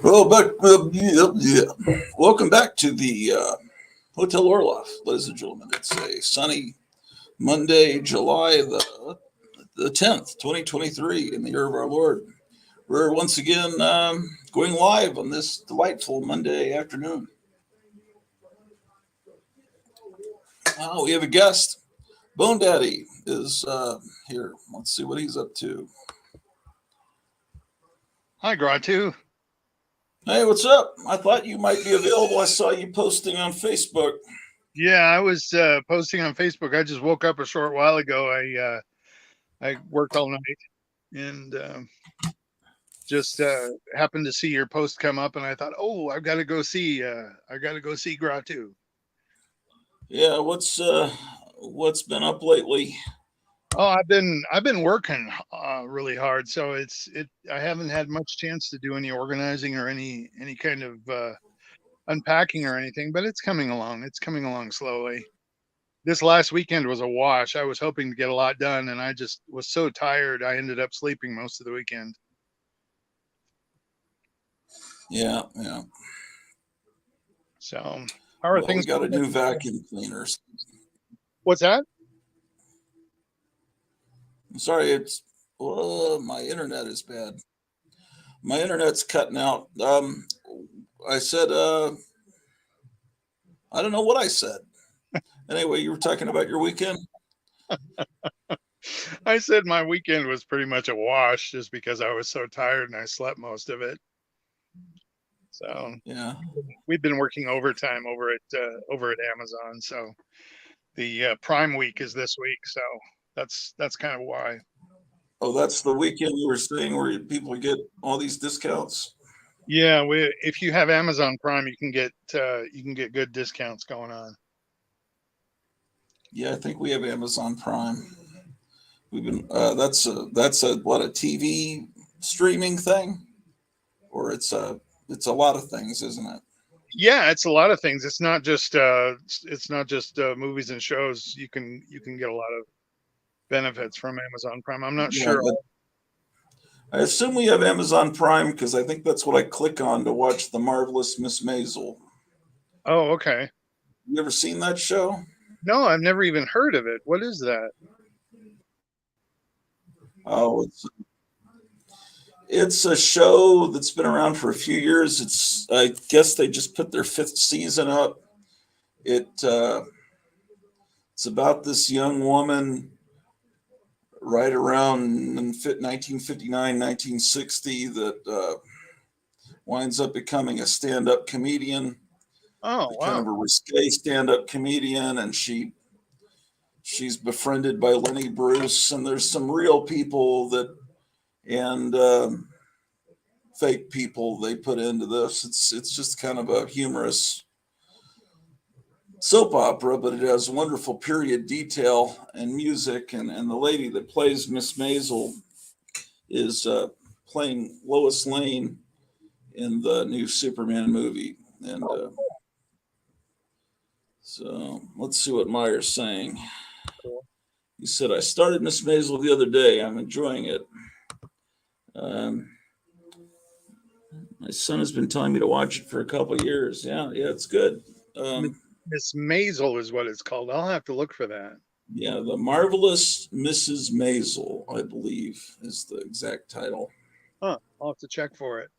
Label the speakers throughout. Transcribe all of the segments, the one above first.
Speaker 1: Well, welcome back to the Hotel Orloff, ladies and gentlemen. It's a sunny Monday, July the 10th, 2023, in the year of our Lord. We're once again going live on this delightful Monday afternoon. We have a guest. Bone Daddy is here. Let's see what he's up to.
Speaker 2: Hi, Gratu.
Speaker 1: Hey, what's up? I thought you might be available. I saw you posting on Facebook.
Speaker 2: Yeah, I was posting on Facebook. I just woke up a short while ago. I worked all night and just happened to see your post come up, and I thought, oh, I've got to go see. I got to go see Gratu.
Speaker 1: Yeah, what's been up lately?
Speaker 2: Oh, I've been working really hard, so I haven't had much chance to do any organizing or any kind of unpacking or anything, but it's coming along. It's coming along slowly. This last weekend was a wash. I was hoping to get a lot done, and I just was so tired. I ended up sleeping most of the weekend.
Speaker 1: Yeah.
Speaker 2: So, how are things?
Speaker 1: We got a new vacuum cleaner.
Speaker 2: What's that?
Speaker 1: I'm sorry, my internet is bad. My internet's cutting out. I said, I don't know what I said. Anyway, you were talking about your weekend?
Speaker 2: I said my weekend was pretty much a wash just because I was so tired and I slept most of it. So
Speaker 1: yeah,
Speaker 2: we've been working overtime over at Amazon. So the Prime Week is this week. So that's kind of why.
Speaker 1: Oh, that's the weekend you were saying where people get all these discounts.
Speaker 2: Yeah, if you have Amazon Prime, you can get good discounts going on.
Speaker 1: Yeah, I think we have Amazon Prime. We've been that's a TV streaming thing, or it's a lot of things, isn't it?
Speaker 2: Yeah, it's a lot of things. It's not just movies and shows. You can get a lot of benefits from Amazon Prime. I'm not sure.
Speaker 1: I assume we have Amazon Prime because I think that's what I click on to watch The Marvelous Miss Maisel.
Speaker 2: Oh, okay.
Speaker 1: You ever seen that show?
Speaker 2: No, I've never even heard of it. What is that?
Speaker 1: Oh, it's a show that's been around for a few years. I guess they just put their 5th season up. It's about this young woman right around 1959, 1960 that winds up becoming a stand-up comedian.
Speaker 2: Oh, wow.
Speaker 1: Kind of a risque stand-up comedian, and she's befriended by Lenny Bruce, and there's some real people and fake people they put into this. It's just kind of a humorous soap opera, but it has wonderful period detail and music, and the lady that plays Miss Maisel is playing Lois Lane in the new Superman movie. And so let's see what Meyer's saying.
Speaker 2: Cool.
Speaker 1: He said, I started Miss Maisel the other day. I'm enjoying it. My son has been telling me to watch it for a couple of years. Yeah, it's good.
Speaker 2: Miss Maisel is what it's called. I'll have to look for that.
Speaker 1: Yeah, The Marvelous Mrs. Maisel, I believe, is the exact title.
Speaker 2: Huh. I'll have to check for it.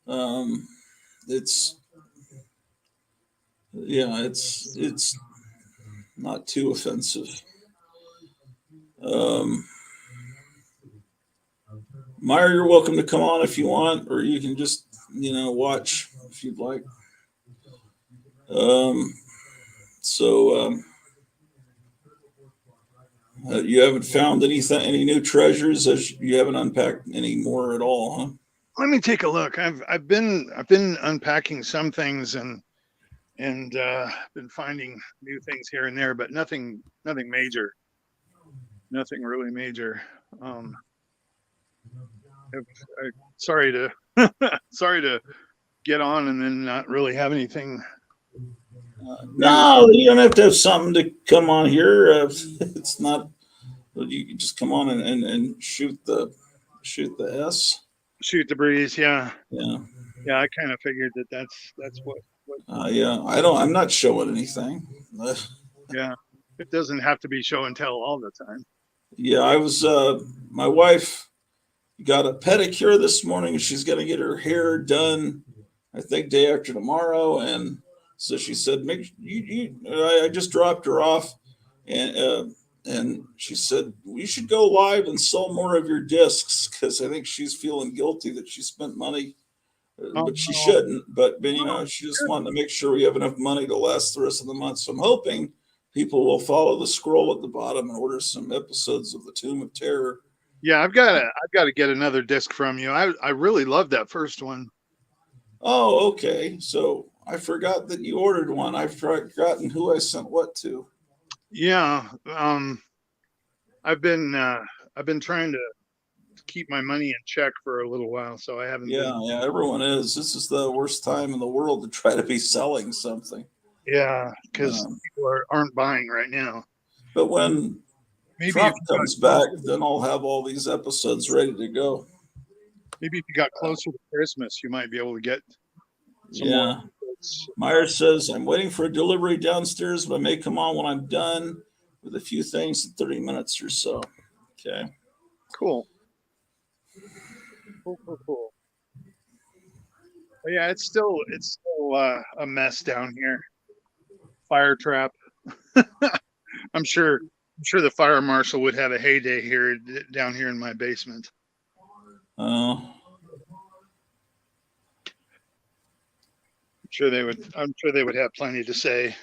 Speaker 1: Um, it's yeah, it's not too offensive. Um, Meyer, you're welcome to come on if you want, or you can just watch if you'd like. Um, so you haven't found any new treasures, as you haven't unpacked any more at all, huh?
Speaker 2: Let me take a look. I've been unpacking some things and been finding new things here and there, but nothing major. Nothing really major. Um, sorry to sorry to get on and then not really have anything new.
Speaker 1: No, you don't have to have something to come on here. It's not. You can just come on and shoot the S.
Speaker 2: Shoot the breeze, yeah,
Speaker 1: Yeah.
Speaker 2: yeah. I kind of figured that's what.
Speaker 1: Yeah. I'm not showing anything.
Speaker 2: Yeah, it doesn't have to be show and tell all the time.
Speaker 1: Yeah, I was. My wife got a pedicure this morning, and she's going to get her hair done. I think day after tomorrow, and so she said, "Make you." I just dropped her off, and she said we should go live and sell more of your discs because I think she's feeling guilty that she spent money,
Speaker 2: Oh
Speaker 1: but she
Speaker 2: no.
Speaker 1: shouldn't. But she just wanted to make sure we have enough money to last the rest of the month. So I'm hoping people will follow the scroll at the bottom and order some episodes of the Tomb of Terror.
Speaker 2: Yeah, I've got to get another disc from you. I really love that first one.
Speaker 1: Oh, okay. So I forgot that you ordered one. I've forgotten who I sent what to.
Speaker 2: Yeah, I've been trying to keep my money in check for a little while, so I haven't been.
Speaker 1: Yeah, everyone is. This is the worst time in the world to try to be selling something.
Speaker 2: Yeah, because
Speaker 1: Um,
Speaker 2: people aren't buying right now.
Speaker 1: but when
Speaker 2: Maybe if
Speaker 1: Trump
Speaker 2: you got
Speaker 1: comes back, then I'll have all these episodes ready to go.
Speaker 2: maybe if you got closer to Christmas, you might be able to get some more.
Speaker 1: Yeah. Myers says, I'm waiting for a delivery downstairs, but I may come on when I'm done with a few things in 30 minutes or so. Okay.
Speaker 2: Cool. Cool. But yeah, it's still a mess down here. Fire trap. I'm sure the fire marshal would have a heyday here down here in my basement.
Speaker 1: Uh,
Speaker 2: I'm sure they would have plenty to say.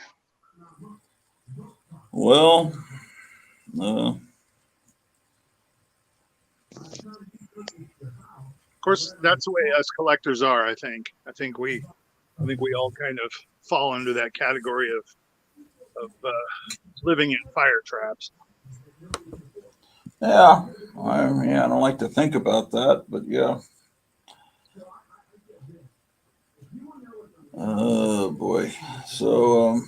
Speaker 1: well,
Speaker 2: Of course, that's the way us collectors are. I think we all kind of fall under that category of living in fire traps.
Speaker 1: yeah. I don't like to think about that, but yeah. Oh boy. So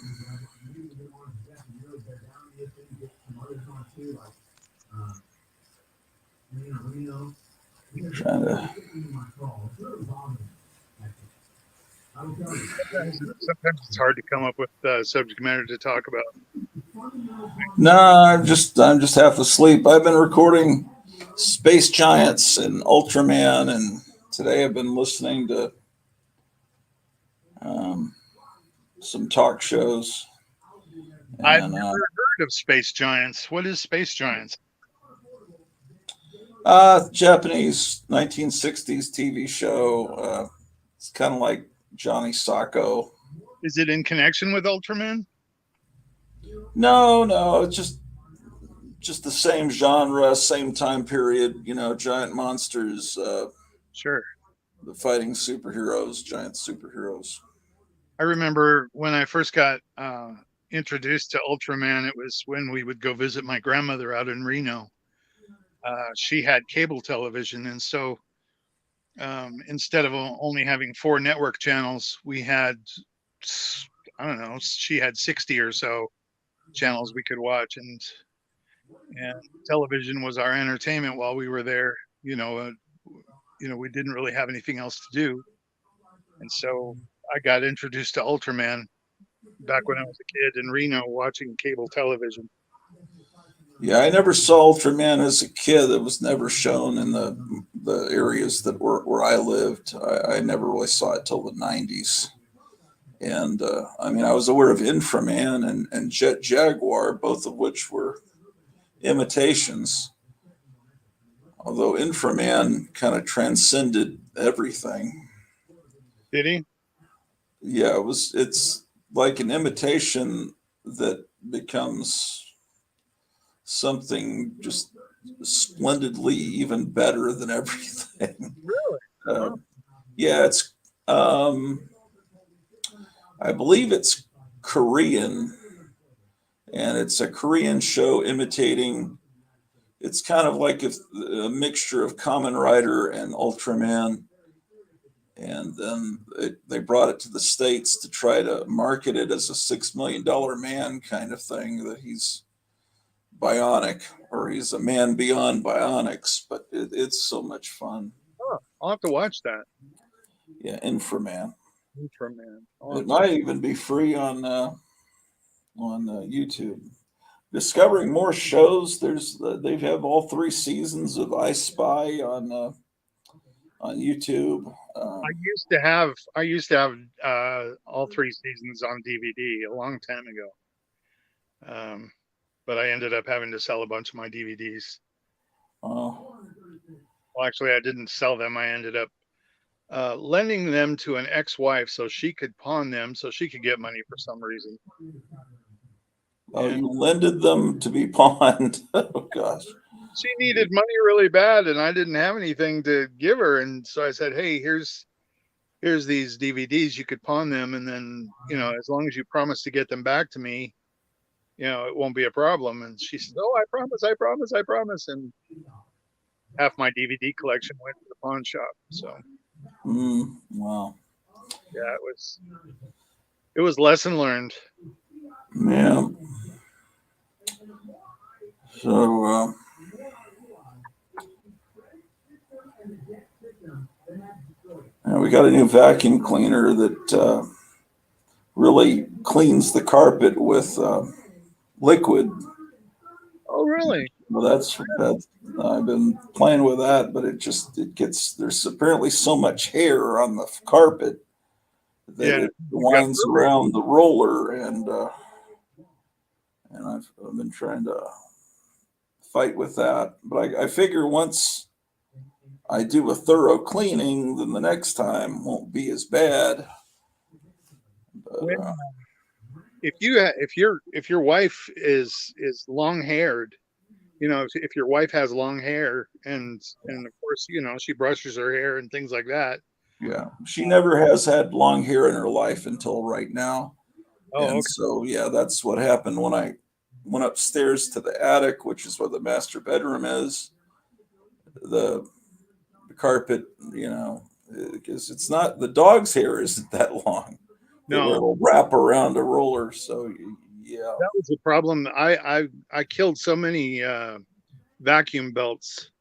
Speaker 1: trying to.
Speaker 2: Sometimes it's hard to come up with subject matter to talk about.
Speaker 1: No, I'm just half asleep. I've been recording Space Giants and Ultraman, and today I've been listening to some talk shows.
Speaker 2: I've
Speaker 1: And
Speaker 2: never heard of Space Giants. What is Space Giants?
Speaker 1: Japanese 1960s TV show. It's kind of like Johnny Sacco.
Speaker 2: Is it in connection with Ultraman?
Speaker 1: No, it's just the same genre, same time period. Giant monsters,
Speaker 2: Sure.
Speaker 1: the fighting superheroes, giant superheroes.
Speaker 2: I remember when I first got introduced to Ultraman, it was when we would go visit my grandmother out in Reno. She had cable television, and so instead of only having 4 network channels, we had, I don't know, she had 60 or so channels we could watch, and television was our entertainment while we were there. We didn't really have anything else to do, and so I got introduced to Ultraman back when I was a kid in Reno watching cable television.
Speaker 1: Yeah, I never saw Ultraman as a kid. It was never shown in the areas that were where I lived. I never really saw it till the '90s. And I mean, I was aware of Inframan and Jet Jaguar, both of which were imitations. Although Inframan kind of transcended everything.
Speaker 2: Did he?
Speaker 1: Yeah, it's like an imitation that becomes something just splendidly even better than everything.
Speaker 2: Really?
Speaker 1: Uh,
Speaker 2: Wow.
Speaker 1: yeah, it's I believe it's Korean, and it's a Korean show imitating. It's kind of like if a mixture of Kamen Rider and Ultraman, and then they brought it to the States to try to market it as a $6 million man kind of thing, that he's bionic or he's a man beyond bionics, but it's so much fun.
Speaker 2: Huh. I'll have to watch that.
Speaker 1: Yeah, Inframan.
Speaker 2: Ultraman. I'll
Speaker 1: It
Speaker 2: have to.
Speaker 1: might even be free on YouTube. Discovering more shows. They have all 3 seasons of I Spy on YouTube.
Speaker 2: I used to have all 3 seasons on DVD a long time ago. But I ended up having to sell a bunch of my DVDs.
Speaker 1: Oh,
Speaker 2: Well, actually, I didn't sell them. I ended up lending them to an ex-wife so she could pawn them so she could get money for some reason.
Speaker 1: oh,
Speaker 2: And
Speaker 1: you lended them to be pawned. Oh gosh.
Speaker 2: she needed money really bad, and I didn't have anything to give her. And so I said, "Hey, here's these DVDs. You could pawn them, and then as long as you promise to get them back to me, it won't be a problem." And she said, "Oh, I promise, I promise, I promise." And half my DVD collection went to the pawn shop. So
Speaker 1: Wow.
Speaker 2: yeah, it was lesson learned.
Speaker 1: Yeah. So we got a new vacuum cleaner that really cleans the carpet with liquid.
Speaker 2: Oh, really?
Speaker 1: Well, that's I've been playing with that, but it gets, there's apparently so much hair on the carpet that
Speaker 2: Yeah.
Speaker 1: it
Speaker 2: You got
Speaker 1: winds around the roller, and I've been trying to fight with that. But I figure once I do a thorough cleaning, then the next time won't be as bad. But
Speaker 2: when if your wife is long haired, if your wife has long hair and of course she brushes her hair and things like that.
Speaker 1: yeah, she never has had long hair in her life until right now.
Speaker 2: Oh,
Speaker 1: And
Speaker 2: okay.
Speaker 1: so, yeah, that's what happened when I went upstairs to the attic, which is where the master bedroom is. The, the carpet, because it's not, the dog's hair isn't that long, where
Speaker 2: No,
Speaker 1: it'll wrap around a roller. So, yeah.
Speaker 2: that was the problem. I killed so many vacuum belts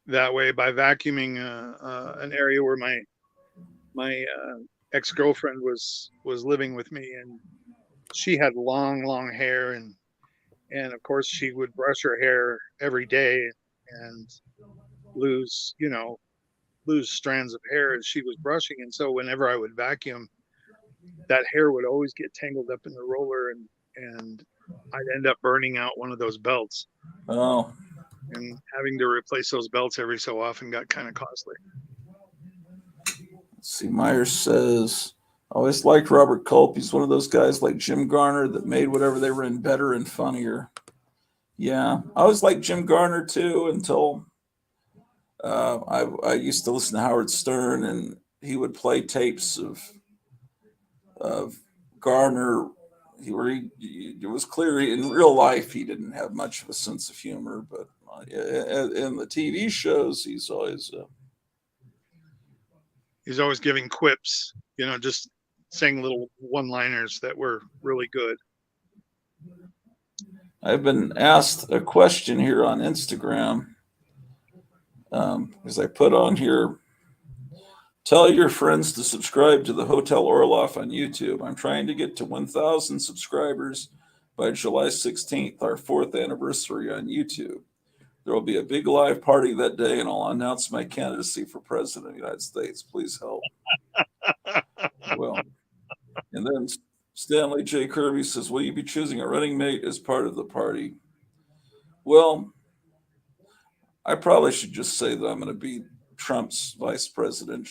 Speaker 2: that way by vacuuming an area where my ex-girlfriend was living with me, and she had long hair, and of course she would brush her hair every day and lose lose strands of hair as she was brushing. And so whenever I would vacuum, that hair would always get tangled up in the roller, and I'd end up burning out one of those belts,
Speaker 1: Oh,
Speaker 2: and having to replace those belts every so often got kind of costly.
Speaker 1: let's see. Myers says, I always liked Robert Culp. He's one of those guys like Jim Garner that made whatever they were in better and funnier. Yeah, I always liked Jim Garner too until I used to listen to Howard Stern, and he would play tapes of Garner. It was clear in real life he didn't have much of a sense of humor, but in the TV shows he's always
Speaker 2: He's always giving quips, just saying little one-liners that were really good.
Speaker 1: I've been asked a question here on Instagram, because I put on here Tell your friends to subscribe to the Hotel Orloff on YouTube. I'm trying to get to 1,000 subscribers by July 16th, our 4th anniversary on YouTube. There will be a big live party that day, and I'll announce my candidacy for president of the United States. Please help. Well, and then Stanley J. Kirby says, will you be choosing a running mate as part of the party? Well, I probably should just say that I'm going to be Trump's vice president.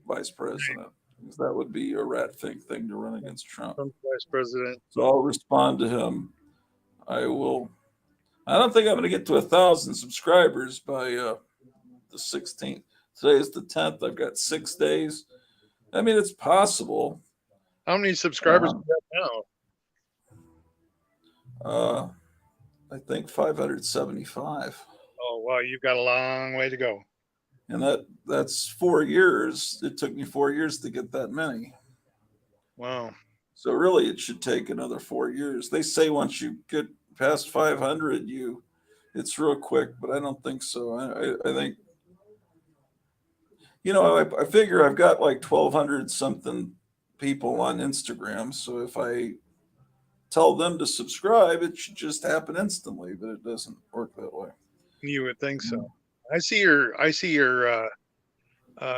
Speaker 1: That would be a rat thing to run against Trump.
Speaker 2: Trump's vice president.
Speaker 1: So I'll respond to him. I don't think I'm going to get to 1,000 subscribers by the 16th. Today is the 10th. I've got 6 days. I mean, it's possible.
Speaker 2: How many subscribers do you have now?
Speaker 1: I think 575.
Speaker 2: Oh, wow. You've got a long way to go.
Speaker 1: And that's 4 years. It took me 4 years to get that many.
Speaker 2: Wow.
Speaker 1: So really, it should take another 4 years. They say once you get past 500, it's real quick, but I don't think so. I think, I figure I've got like 1,200 something people on Instagram. So if I tell them to subscribe, it should just happen instantly, but it doesn't work that way.
Speaker 2: You would think so. I see your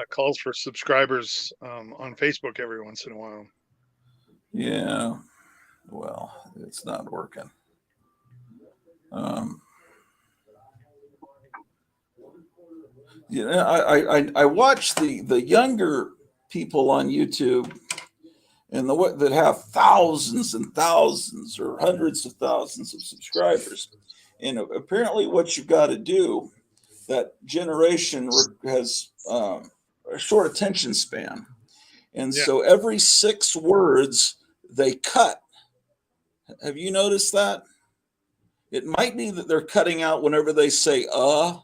Speaker 2: calls for subscribers on Facebook every once in a while.
Speaker 1: Yeah. Well, it's not working. I watch the younger people on YouTube and that have thousands and thousands or hundreds of thousands of subscribers. And apparently what you've got to do, that generation has a short attention span. And so every 6 words they cut. Have you noticed that? It might be that they're cutting out whenever they say or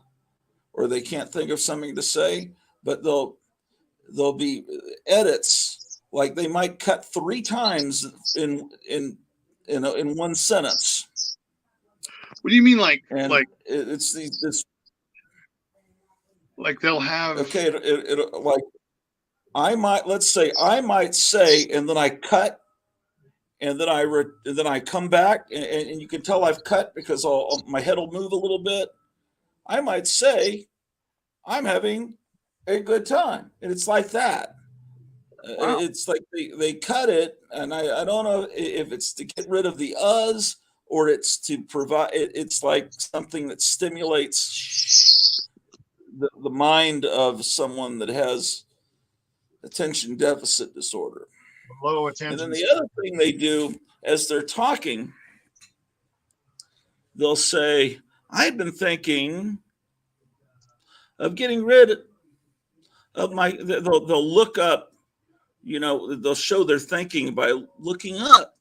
Speaker 1: they can't think of something to say, but there'll be edits, like they might cut 3 times in one sentence.
Speaker 2: What do you mean, like
Speaker 1: it's this?
Speaker 2: Like they'll have
Speaker 1: like let's say I might say, and then I cut, and then I come back, and you can tell I've cut because my head will move a little bit. I might say, I'm having a good time, and it's like that. Wow. It's like they cut it, and I don't know if it's to get rid of the uhs or it's to provide. It's like something that stimulates the mind of someone that has attention deficit disorder.
Speaker 2: Low attention.
Speaker 1: And then the other thing they do as they're talking, they'll say, I've been thinking of getting rid of they'll look up, they'll show their thinking by looking up.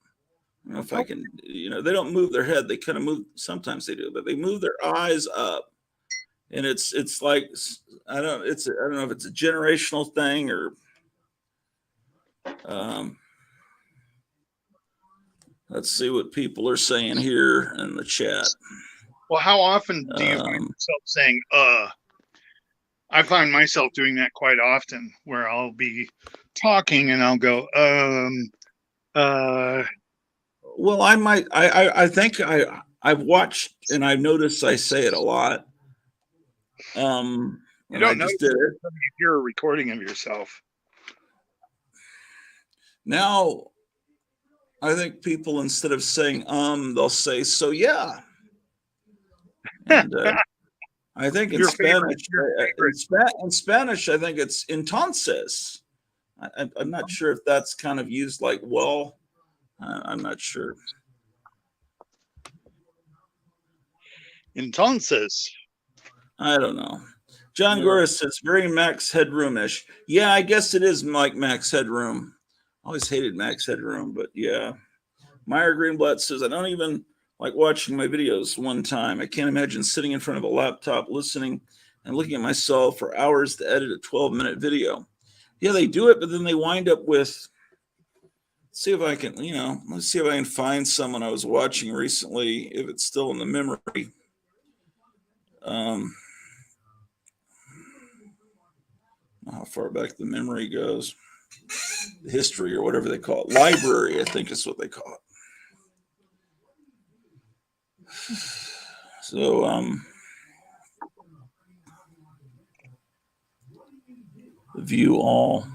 Speaker 1: I don't know if I can, they don't move their head. They kind of move, sometimes they do, but they move their eyes up. And it's like, I don't know if it's a generational thing or, let's see what people are saying here in the chat.
Speaker 2: Well, how often do you find yourself saying, I find myself doing that quite often, where I'll be talking and I'll go,
Speaker 1: well, I think I've watched and I've noticed I say it a lot.
Speaker 2: You don't know if you're a recording of yourself.
Speaker 1: Now, I think people, instead of saying they'll say so yeah. And, I think in Spanish, I think it's entonces. I'm not sure if that's kind of used like well. I'm not sure.
Speaker 2: Entonces.
Speaker 1: I don't know. John Goris says very Max Headroom-ish. Yeah, I guess it is like Max Headroom. I always hated Max Headroom, but yeah. Meyer Greenblatt says, I don't even like watching my videos one time. I can't imagine sitting in front of a laptop listening and looking at myself for hours to edit a 12-minute video. Yeah, they do it, but then they wind up with, let's see if I can find someone I was watching recently, if it's still in the memory. how far back the memory goes. History or whatever they call it. Library, I think is what they call it. So, view all.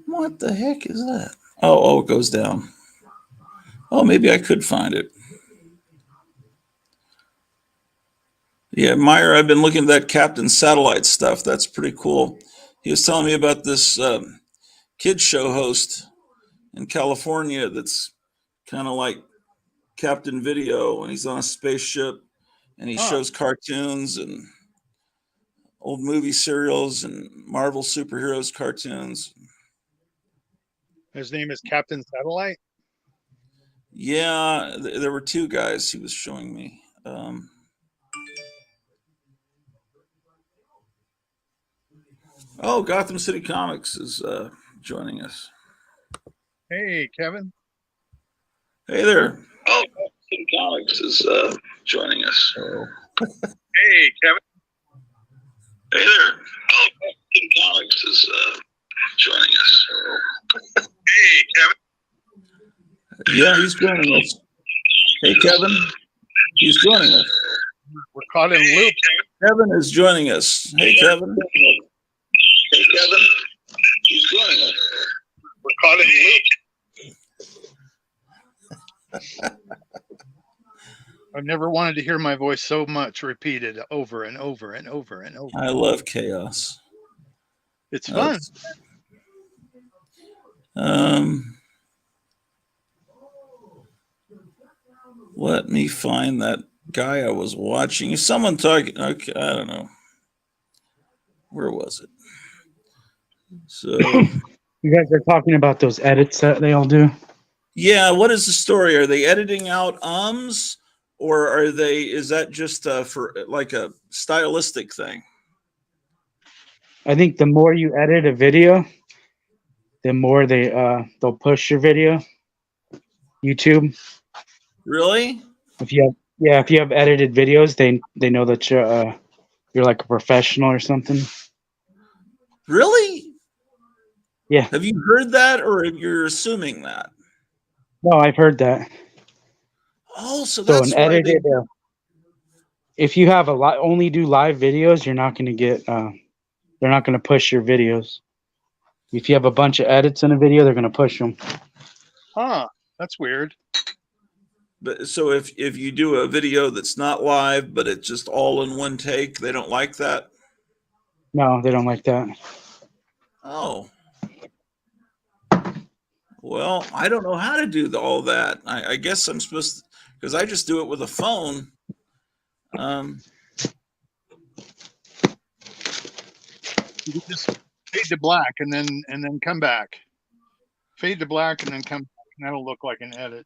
Speaker 1: What the heck is that? Oh, it goes down. Oh, maybe I could find it. Yeah, Meyer, I've been looking at that Captain Satellite stuff. That's pretty cool. He was telling me about this kids show host in California that's kind of like Captain Video, and he's on a spaceship and he shows cartoons and old movie serials and Marvel superheroes cartoons.
Speaker 2: His name is Captain Satellite?
Speaker 1: Yeah, there were two guys he was showing me. Gotham City Comics is joining us.
Speaker 2: Hey, Kevin.
Speaker 1: Hey there. Gotham City Comics is joining us.
Speaker 2: Hey, Kevin.
Speaker 1: Hey there. Gotham City Comics is joining us.
Speaker 2: Hey, Kevin.
Speaker 1: Yeah, he's joining us. Hey, Kevin. He's joining us.
Speaker 2: We're caught in loop.
Speaker 1: Kevin is joining us. Hey, Kevin. Hey, Kevin. He's joining us.
Speaker 2: We're caught in loop. I've never wanted to hear my voice so much repeated over and over and over and over.
Speaker 1: I love chaos.
Speaker 2: It's fun.
Speaker 1: Let me find that guy I was watching. Is someone talking? Okay, I don't know. Where was it? So
Speaker 3: you guys are talking about those edits that they all do?
Speaker 1: Yeah, what is the story? Are they editing out ums, or is that just for like a stylistic thing?
Speaker 3: I think the more you edit a video, the more they'll push your video. YouTube.
Speaker 1: Really?
Speaker 3: If you have edited videos, they know that you're like a professional or something.
Speaker 1: Really?
Speaker 3: Yeah.
Speaker 1: Have you heard that, or you're assuming that?
Speaker 3: No, I've heard that.
Speaker 1: Oh, so that's
Speaker 3: an
Speaker 1: why
Speaker 3: edited. If you have only do live videos, you're not going to get. They're not going to push your videos. If you have a bunch of edits in a video, they're going to push them.
Speaker 2: Huh? That's weird.
Speaker 1: But so if you do a video that's not live, but it's just all in one take, they don't like that?
Speaker 3: No, they don't like that.
Speaker 1: Oh. Well, I don't know how to do all that. I guess I'm supposed to, because I just do it with a phone.
Speaker 2: You just fade to black and then come back. Fade to black and then come back, and that'll look like an edit.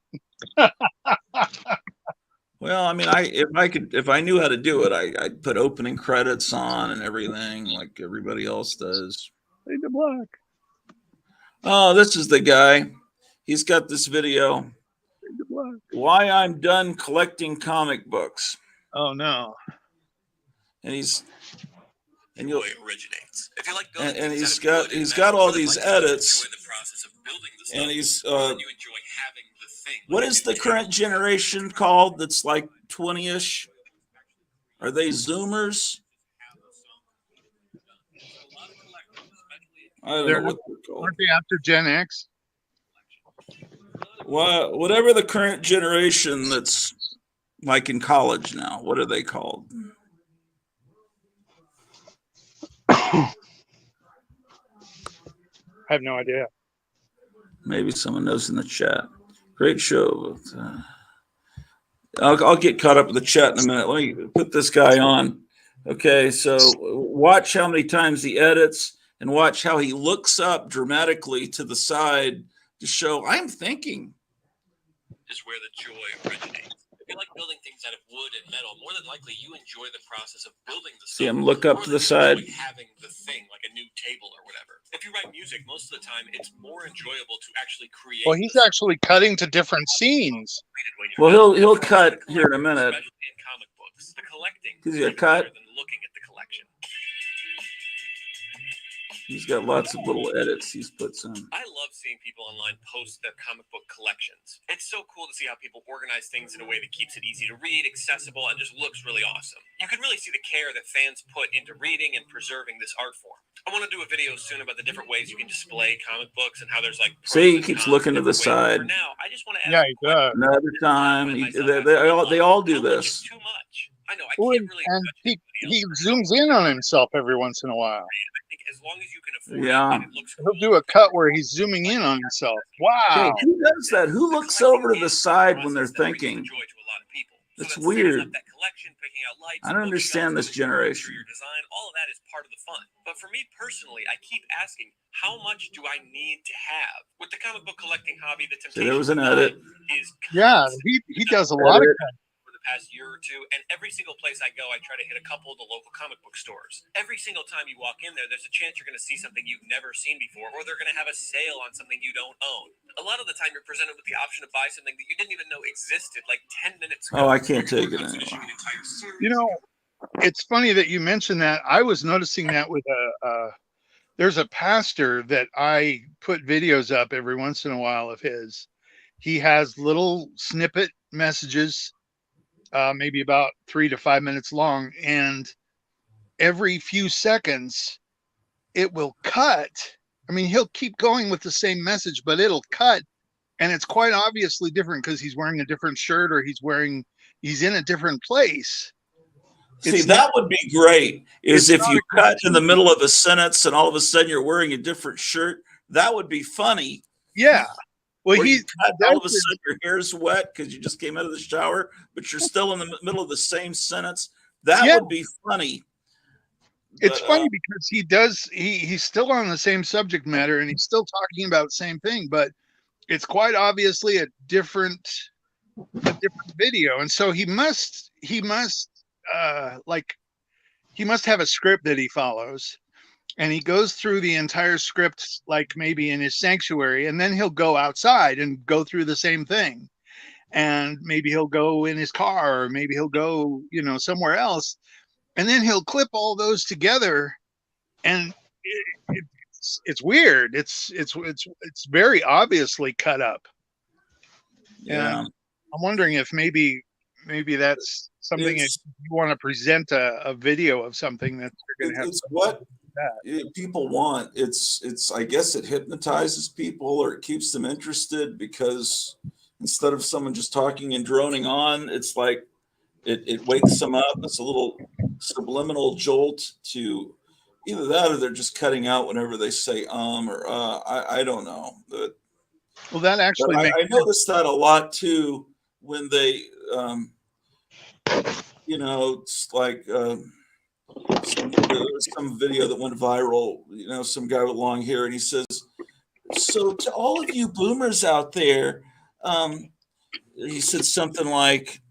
Speaker 1: Well, I mean, if I knew how to do it, I'd put opening credits on and everything like everybody else does.
Speaker 2: Fade to black.
Speaker 1: Oh, this is the guy. He's got this video.
Speaker 2: Fade to black.
Speaker 1: Why I'm done collecting comic books.
Speaker 2: Oh no.
Speaker 1: And he's
Speaker 4: and you'll originates. If you like
Speaker 1: and he's got all these edits. And he's what is the current generation called that's like 20-ish? Are they Zoomers? I don't know what they're called.
Speaker 2: Aren't they after Gen X?
Speaker 1: Well, whatever the current generation that's like in college now, what are they called?
Speaker 2: I have no idea.
Speaker 1: Maybe someone knows in the chat. Great show. I'll get caught up with the chat in a minute. Let me put this guy on. Okay, so watch how many times he edits and watch how he looks up dramatically to the side to show I'm thinking.
Speaker 4: Is where the joy originates. If you like building things out of wood and metal, more than likely you enjoy the process of building the
Speaker 1: See him look up to the side.
Speaker 4: Having the thing like a new table or whatever. If you write music, most of the time it's more enjoyable to actually create.
Speaker 2: Well, he's actually cutting to different scenes.
Speaker 1: Well, he'll cut here in a minute.
Speaker 4: Especially in comic books, the collecting
Speaker 1: He's gonna cut.
Speaker 4: than looking at the collection.
Speaker 1: He's got lots of little edits he's puts in.
Speaker 4: I love seeing people online post their comic book collections. It's so cool to see how people organize things in a way that keeps it easy to read, accessible, and just looks really awesome. You can really see the care that fans put into reading and preserving this art form. I want to do a video soon about the different ways you can display comic books and how there's like.
Speaker 1: See, he keeps looking to the side.
Speaker 4: For now, I just want to
Speaker 2: Yeah, he does.
Speaker 1: Another time, they all do this.
Speaker 4: Too much. I know. I
Speaker 2: Well,
Speaker 4: can't really.
Speaker 2: and he zooms in on himself every once in a while.
Speaker 4: I think as long as you can afford
Speaker 1: Yeah.
Speaker 4: it, and it looks
Speaker 2: He'll
Speaker 4: cool.
Speaker 2: do a cut where he's zooming in on himself. Wow.
Speaker 1: Hey, who does that? Who looks over to the side when they're thinking? It's weird. I don't understand this generation.
Speaker 4: Design, all of that is part of the fun. But for me personally, I keep asking, how much do I need to have? With the comic book collecting hobby, the temptation
Speaker 1: there was an edit.
Speaker 4: is
Speaker 2: Yeah, he does a lot of
Speaker 4: for the past year or two, and every single place I go, I try to hit a couple of the local comic book stores. Every single time you walk in there, there's a chance you're going to see something you've never seen before, or they're going to have a sale on something you don't own. A lot of the time, you're presented with the option to buy something that you didn't even know existed like 10 minutes ago.
Speaker 1: Oh, I can't take it anymore.
Speaker 2: You know, it's funny that you mentioned that. I was noticing that with there's a pastor that I put videos up every once in a while of his. He has little snippet messages, maybe about 3 to 5 minutes long, and every few seconds it will cut. I mean, he'll keep going with the same message, but it'll cut, and it's quite obviously different because he's wearing a different shirt or he's in a different place.
Speaker 1: See, that would be great. Is if you cut in the middle of a sentence and all of a sudden you're wearing a different shirt. That would be funny.
Speaker 2: Yeah. Well,
Speaker 1: all of a sudden your hair's wet because you just came out of the shower, but you're still in the middle of the same sentence. That would be funny.
Speaker 2: It's funny because he's still on the same subject matter and he's still talking about the same thing, but it's quite obviously a different video. And so he must have a script that he follows, and he goes through the entire script, like maybe in his sanctuary, and then he'll go outside and go through the same thing. And maybe he'll go in his car, or maybe he'll go, somewhere else. And then he'll clip all those together, and it's weird. It's very obviously cut up.
Speaker 1: Yeah.
Speaker 2: And I'm wondering if maybe that's something if you want to present a video of something that you're going to have.
Speaker 1: It's what people want. It's I guess it hypnotizes people or it keeps them interested because instead of someone just talking and droning on, it's like it wakes them up. It's a little subliminal jolt to either that or they're just cutting out whenever they say or I don't know.
Speaker 2: Well, that actually
Speaker 1: I noticed that a lot too when they it's like some video that went viral, some guy with long hair, and he says, so to all of you boomers out there, he said something like,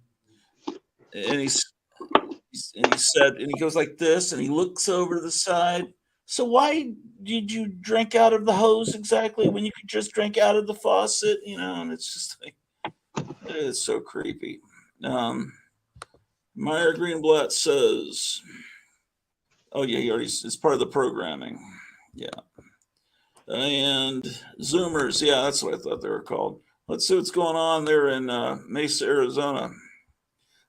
Speaker 1: and he said, and he goes like this, and he looks over to the side. So why did you drink out of the hose exactly when you could just drink out of the faucet? And it's just like, it's so creepy. Meyer Greenblatt says, oh yeah, it's part of the programming. Yeah. And Zoomers, yeah, that's what I thought they were called. Let's see what's going on there in Mesa, Arizona.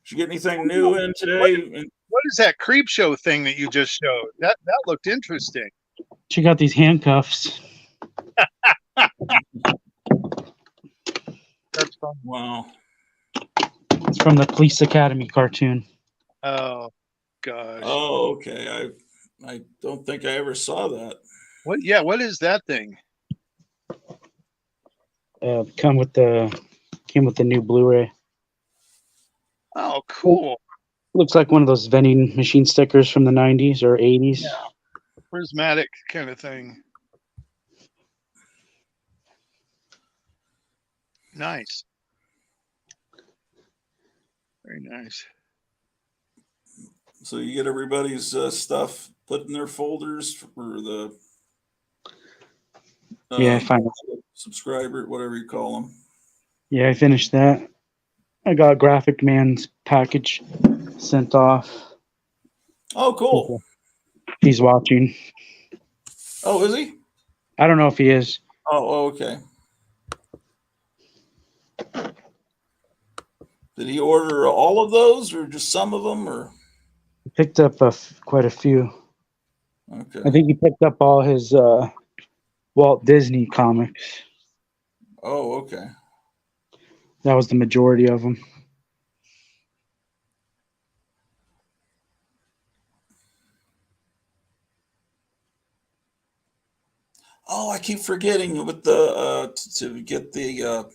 Speaker 1: Did you get anything new in today?
Speaker 2: What is that creep show thing that you just showed? That looked interesting.
Speaker 3: She got these handcuffs.
Speaker 2: That's fun.
Speaker 1: Wow.
Speaker 3: It's from the Police Academy cartoon.
Speaker 2: Oh, gosh.
Speaker 1: Oh, okay. I don't think I ever saw that.
Speaker 2: What? Yeah. What is that thing?
Speaker 3: Came with the new Blu-ray.
Speaker 2: Oh, cool.
Speaker 3: Looks like one of those vending machine stickers from the 90s or 80s.
Speaker 2: Yeah. Prismatic kind of thing. Nice. Very nice.
Speaker 1: So you get everybody's stuff put in their folders for the
Speaker 3: I finally
Speaker 1: subscriber, whatever you call them.
Speaker 3: Yeah, I finished that. I got Graphic Man's package sent off.
Speaker 1: Oh, cool.
Speaker 3: He's watching.
Speaker 1: Oh, is he?
Speaker 3: I don't know if he is.
Speaker 1: Oh, okay. Did he order all of those, or just some of them, or?
Speaker 3: He picked up quite a few.
Speaker 1: Okay.
Speaker 3: I think he picked up all his Walt Disney comics.
Speaker 1: Oh, okay.
Speaker 3: That was the majority of them.
Speaker 1: Oh, I keep forgetting with the to get the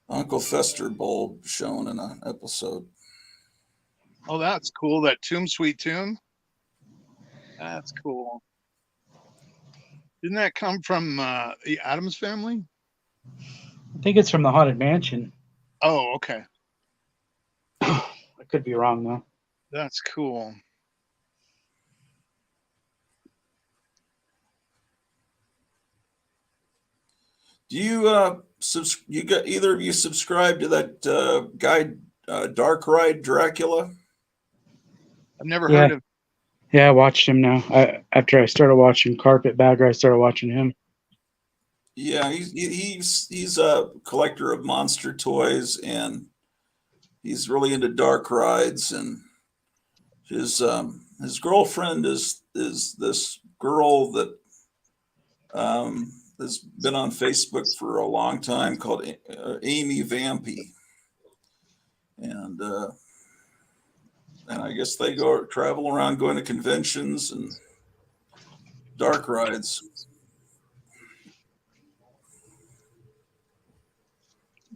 Speaker 1: Uncle Fester bulb shown in an episode.
Speaker 2: Oh, that's cool. That Tomb Sweet Tomb. That's cool. Didn't that come from the Addams Family?
Speaker 3: I think it's from the Haunted Mansion.
Speaker 2: Oh, okay.
Speaker 3: I could be wrong though.
Speaker 2: That's cool.
Speaker 1: Do you you got either of you subscribe to that guy Dark Ride Dracula?
Speaker 2: I've never
Speaker 3: Yeah.
Speaker 2: heard of.
Speaker 3: Yeah, I watched him now. After I started watching Carpetbagger, I started watching him.
Speaker 1: Yeah, he's a collector of monster toys, and he's really into dark rides. And his girlfriend is this girl that has been on Facebook for a long time called Amy Vampy, and I guess they go travel around going to conventions and dark rides.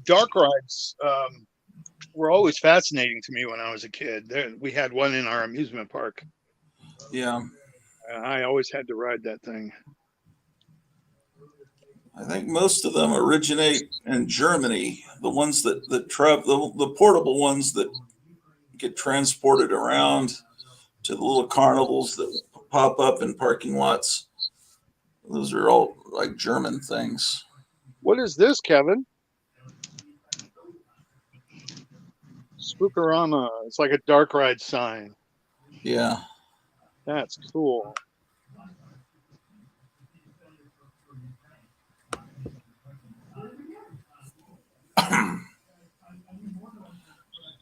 Speaker 2: Dark rides were always fascinating to me when I was a kid. We had one in our amusement park.
Speaker 1: Yeah,
Speaker 2: I always had to ride that thing.
Speaker 1: I think most of them originate in Germany. The ones that travel, the portable ones that get transported around to the little carnivals that pop up in parking lots. Those are all like German things.
Speaker 2: What is this, Kevin? Spookorama. It's like a dark ride sign.
Speaker 1: Yeah.
Speaker 2: That's cool.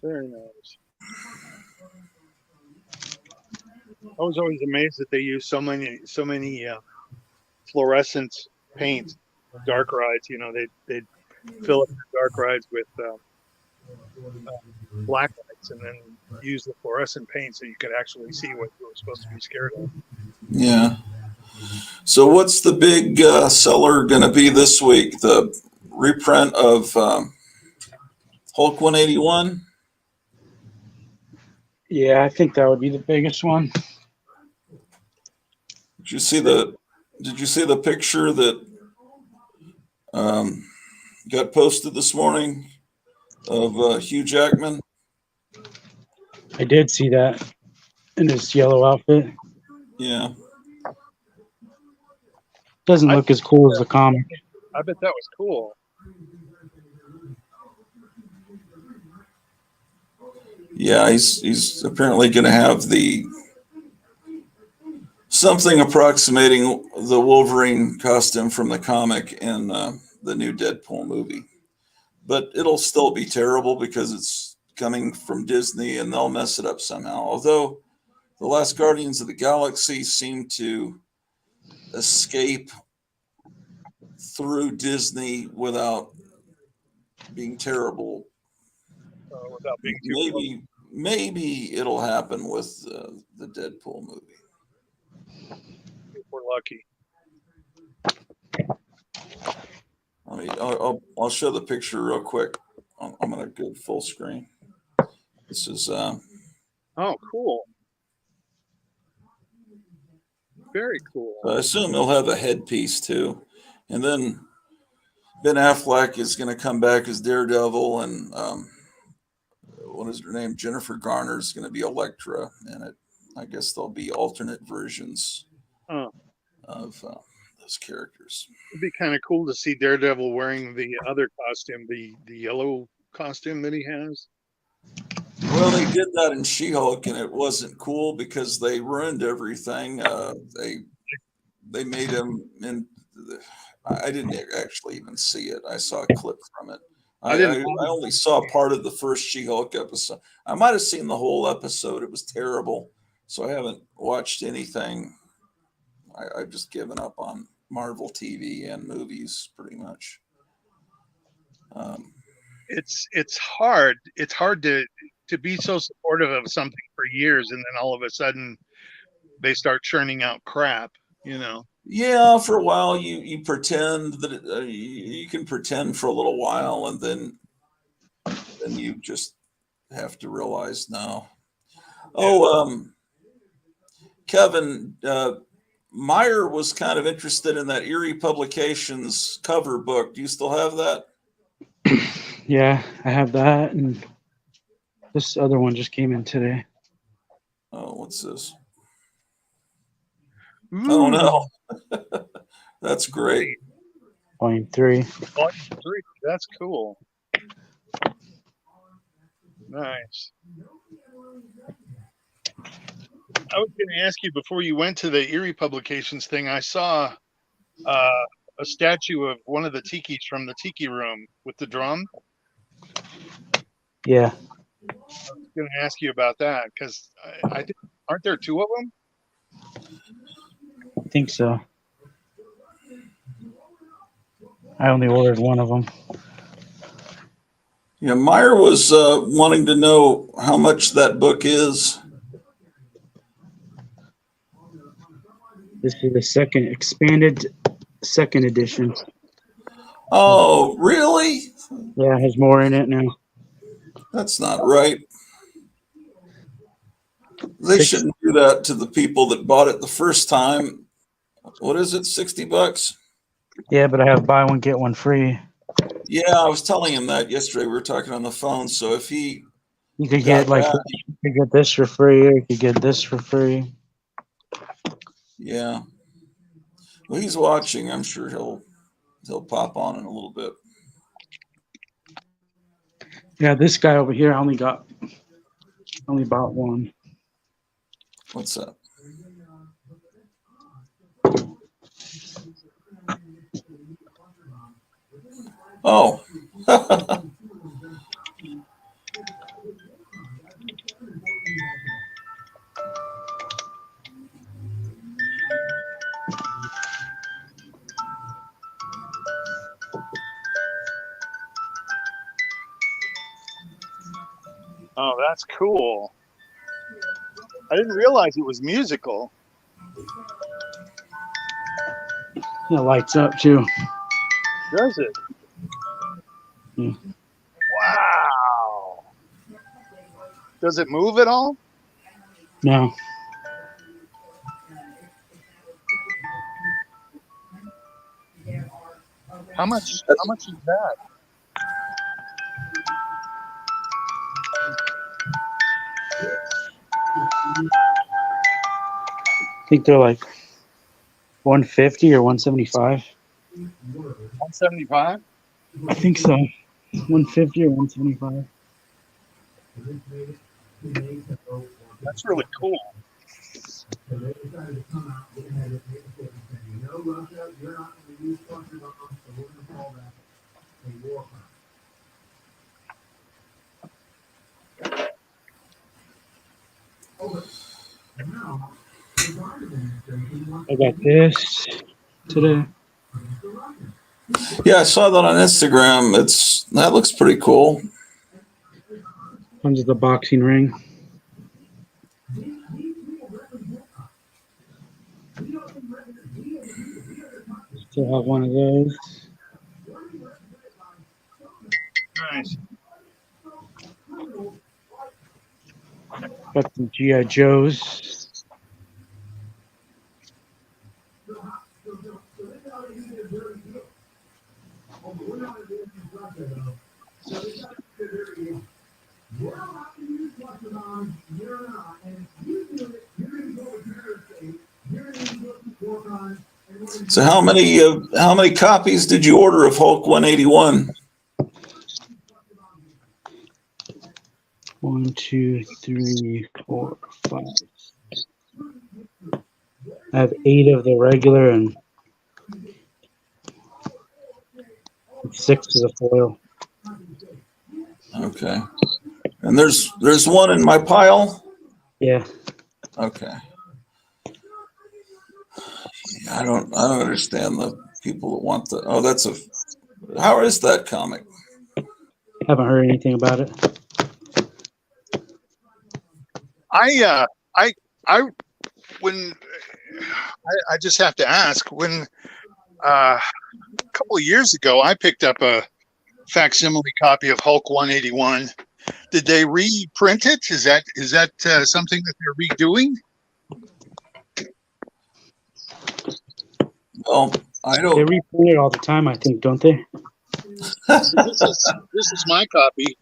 Speaker 2: Very nice. I was always amazed that they use so many fluorescent paints, dark rides. You know, they'd fill up the dark rides with black lights and then use the fluorescent paint so you could actually see what you were supposed to be scared of.
Speaker 1: Yeah. So what's the big seller going to be this week? The reprint of Hulk 181?
Speaker 3: Yeah, I think that would be the biggest one.
Speaker 1: Did you see the picture that got posted this morning of Hugh Jackman?
Speaker 3: I did see that in his yellow outfit.
Speaker 1: Yeah.
Speaker 3: Doesn't look as cool as the comic.
Speaker 2: I bet that was cool.
Speaker 1: Yeah, he's apparently going to have something approximating the Wolverine costume from the comic in the new Deadpool movie. But it'll still be terrible because it's coming from Disney and they'll mess it up somehow. Although the last Guardians of the Galaxy seemed to escape through Disney without being terrible.
Speaker 2: Without being too
Speaker 1: Maybe it'll happen with the Deadpool movie.
Speaker 2: if we're lucky.
Speaker 1: I'll show the picture real quick. I'm gonna go full screen. This is
Speaker 2: Oh, cool. Very cool.
Speaker 1: I assume he'll have a headpiece too, and then Ben Affleck is going to come back as Daredevil, and what is her name? Jennifer Garner is going to be Elektra in it. I guess there'll be alternate versions of those characters.
Speaker 2: It'd be kind of cool to see Daredevil wearing the other costume, the yellow costume that he has.
Speaker 1: Well, they did that in She-Hulk, and it wasn't cool because they ruined everything. They they made him in. I didn't actually even see it. I saw a clip from it.
Speaker 2: I
Speaker 1: I,
Speaker 2: didn't.
Speaker 1: I only saw part of the first She-Hulk episode. I might have seen the whole episode. It was terrible, so I haven't watched anything. I've just given up on Marvel TV and movies pretty much.
Speaker 2: It's hard. It's hard to be so supportive of something for years, and then all of a sudden they start churning out crap. You know.
Speaker 1: Yeah, for a while you pretend that you can pretend for a little while, and then you just have to realize no. Oh, Kevin, Meyer was kind of interested in that Erie Publications cover book. Do you still have that?
Speaker 3: Yeah, I have that, and this other one just came in today.
Speaker 1: Oh, what's this?
Speaker 2: Ooh,
Speaker 1: Oh no, that's great.
Speaker 3: Volume 3.
Speaker 2: Volume 3. That's cool. Nice. I was going to ask you before you went to the Erie Publications thing. I saw a statue of one of the tikis from the tiki room with the drum.
Speaker 3: Yeah,
Speaker 2: I was going to ask you about that because I think, aren't there two of them?
Speaker 3: I think so. I only ordered one of them.
Speaker 1: Yeah, Meyer was wanting to know how much that book is.
Speaker 3: This is the second expanded second edition.
Speaker 1: Oh, really?
Speaker 3: Yeah, it has more in it now.
Speaker 1: That's not right. They
Speaker 3: Six-
Speaker 1: shouldn't do that to the people that bought it the first time. What is it, $60?
Speaker 3: Yeah, but I have buy one get one free.
Speaker 1: Yeah, I was telling him that yesterday. We were talking on the phone. So if he
Speaker 3: You could
Speaker 1: got
Speaker 3: get like
Speaker 1: that,
Speaker 3: you could get this for free, or you could get this for free.
Speaker 1: yeah. Well, he's watching. I'm sure he'll pop on in a little bit.
Speaker 3: Yeah, this guy over here, I only bought one.
Speaker 1: What's that? Oh.
Speaker 2: Oh, that's cool. I didn't realize it was musical.
Speaker 3: It lights up too.
Speaker 2: Does it?
Speaker 3: Hmm.
Speaker 2: Wow. Does it move at all?
Speaker 3: No.
Speaker 2: How much is that?
Speaker 3: I think they're like 150 or 175.
Speaker 2: 175?
Speaker 3: I think so. 150 or 175.
Speaker 2: That's really cool.
Speaker 3: I got this today.
Speaker 1: Yeah, I saw that on Instagram. That looks pretty cool.
Speaker 3: Comes with a boxing ring. Still have one of those.
Speaker 2: Nice.
Speaker 3: Got some G.I. Joes.
Speaker 1: So how many copies did you order of Hulk 181?
Speaker 3: 1, 2, 3, 4, 5. I have 8 of the regular and 6 of the foil.
Speaker 1: Okay. And there's one in my pile.
Speaker 3: Yeah.
Speaker 1: Okay. Yeah, I don't understand the people that want the. Oh, that's a. How is that comic?
Speaker 3: Haven't heard anything about it.
Speaker 2: I when I just have to ask, when a couple of years ago I picked up a facsimile copy of Hulk 181. Did they reprint it? Is that something that they're redoing?
Speaker 1: Well, I
Speaker 3: They
Speaker 1: don't.
Speaker 3: reprint it all the time, I think, don't they?
Speaker 2: This is my copy.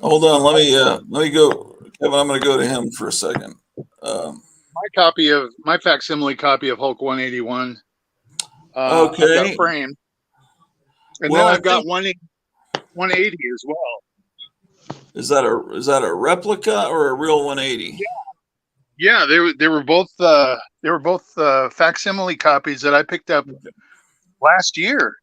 Speaker 1: Hold on. Let me go, Kevin. I'm going to go to him for a second.
Speaker 2: My facsimile copy of Hulk 181. I've got
Speaker 1: Okay.
Speaker 2: framed, and
Speaker 1: Well,
Speaker 2: then I've got 180 as well.
Speaker 1: Is that a replica or a real 180?
Speaker 2: Yeah, they were both facsimile copies that I picked up last year.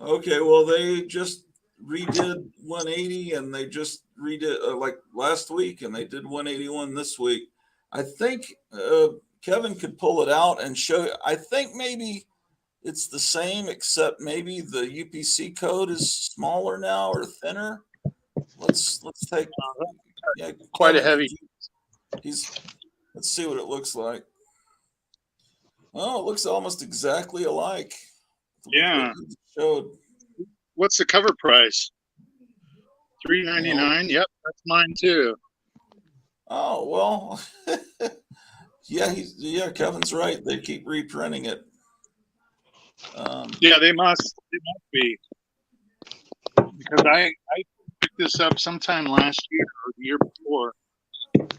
Speaker 1: Okay. Well, they just redid 180, and they just redid like last week, and they did 181 this week. I think Kevin could pull it out and show. I think maybe it's the same, except maybe the UPC code is smaller now or thinner. Let's take. Yeah,
Speaker 2: Quite a
Speaker 1: Kevin,
Speaker 2: heavy.
Speaker 1: Let's see what it looks like. Oh, it looks almost exactly alike.
Speaker 2: Yeah.
Speaker 1: What you showed.
Speaker 2: What's the cover price? $3.99. Yep, that's mine too.
Speaker 1: Oh well, yeah. Kevin's right. They keep reprinting it.
Speaker 2: Yeah, they must be, because I picked this up sometime last year or the year before,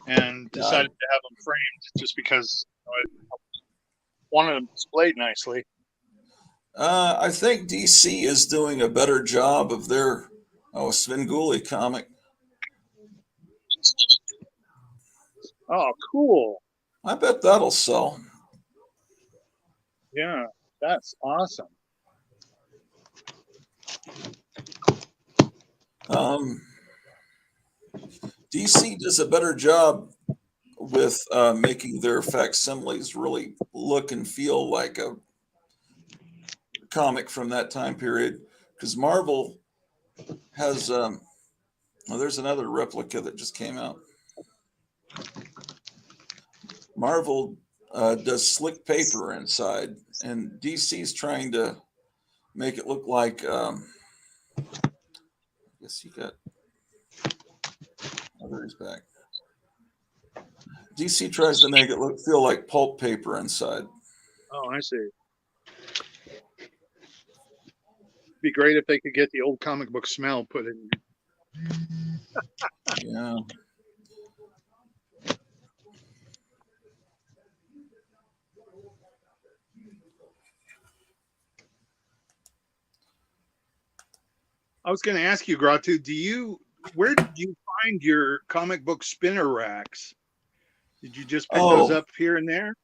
Speaker 2: and decided to have them framed just because I wanted them displayed nicely.
Speaker 1: I think DC is doing a better job of their Svengoolie comic.
Speaker 2: Oh, cool.
Speaker 1: I bet that'll sell.
Speaker 2: Yeah, that's awesome.
Speaker 1: DC does a better job with making their facsimiles really look and feel like a comic from that time period. Because Marvel has, there's another replica that just came out. Marvel does slick paper inside, and DC's trying to make it look like. I guess you got. Oh, there he's back. DC tries to make it feel like pulp paper inside.
Speaker 2: Oh, I see. Be great if they could get the old comic book smell put in.
Speaker 1: Yeah.
Speaker 2: I was going to ask you, Gratu, where did you find your comic book spinner racks? Did you just pick those up here and there?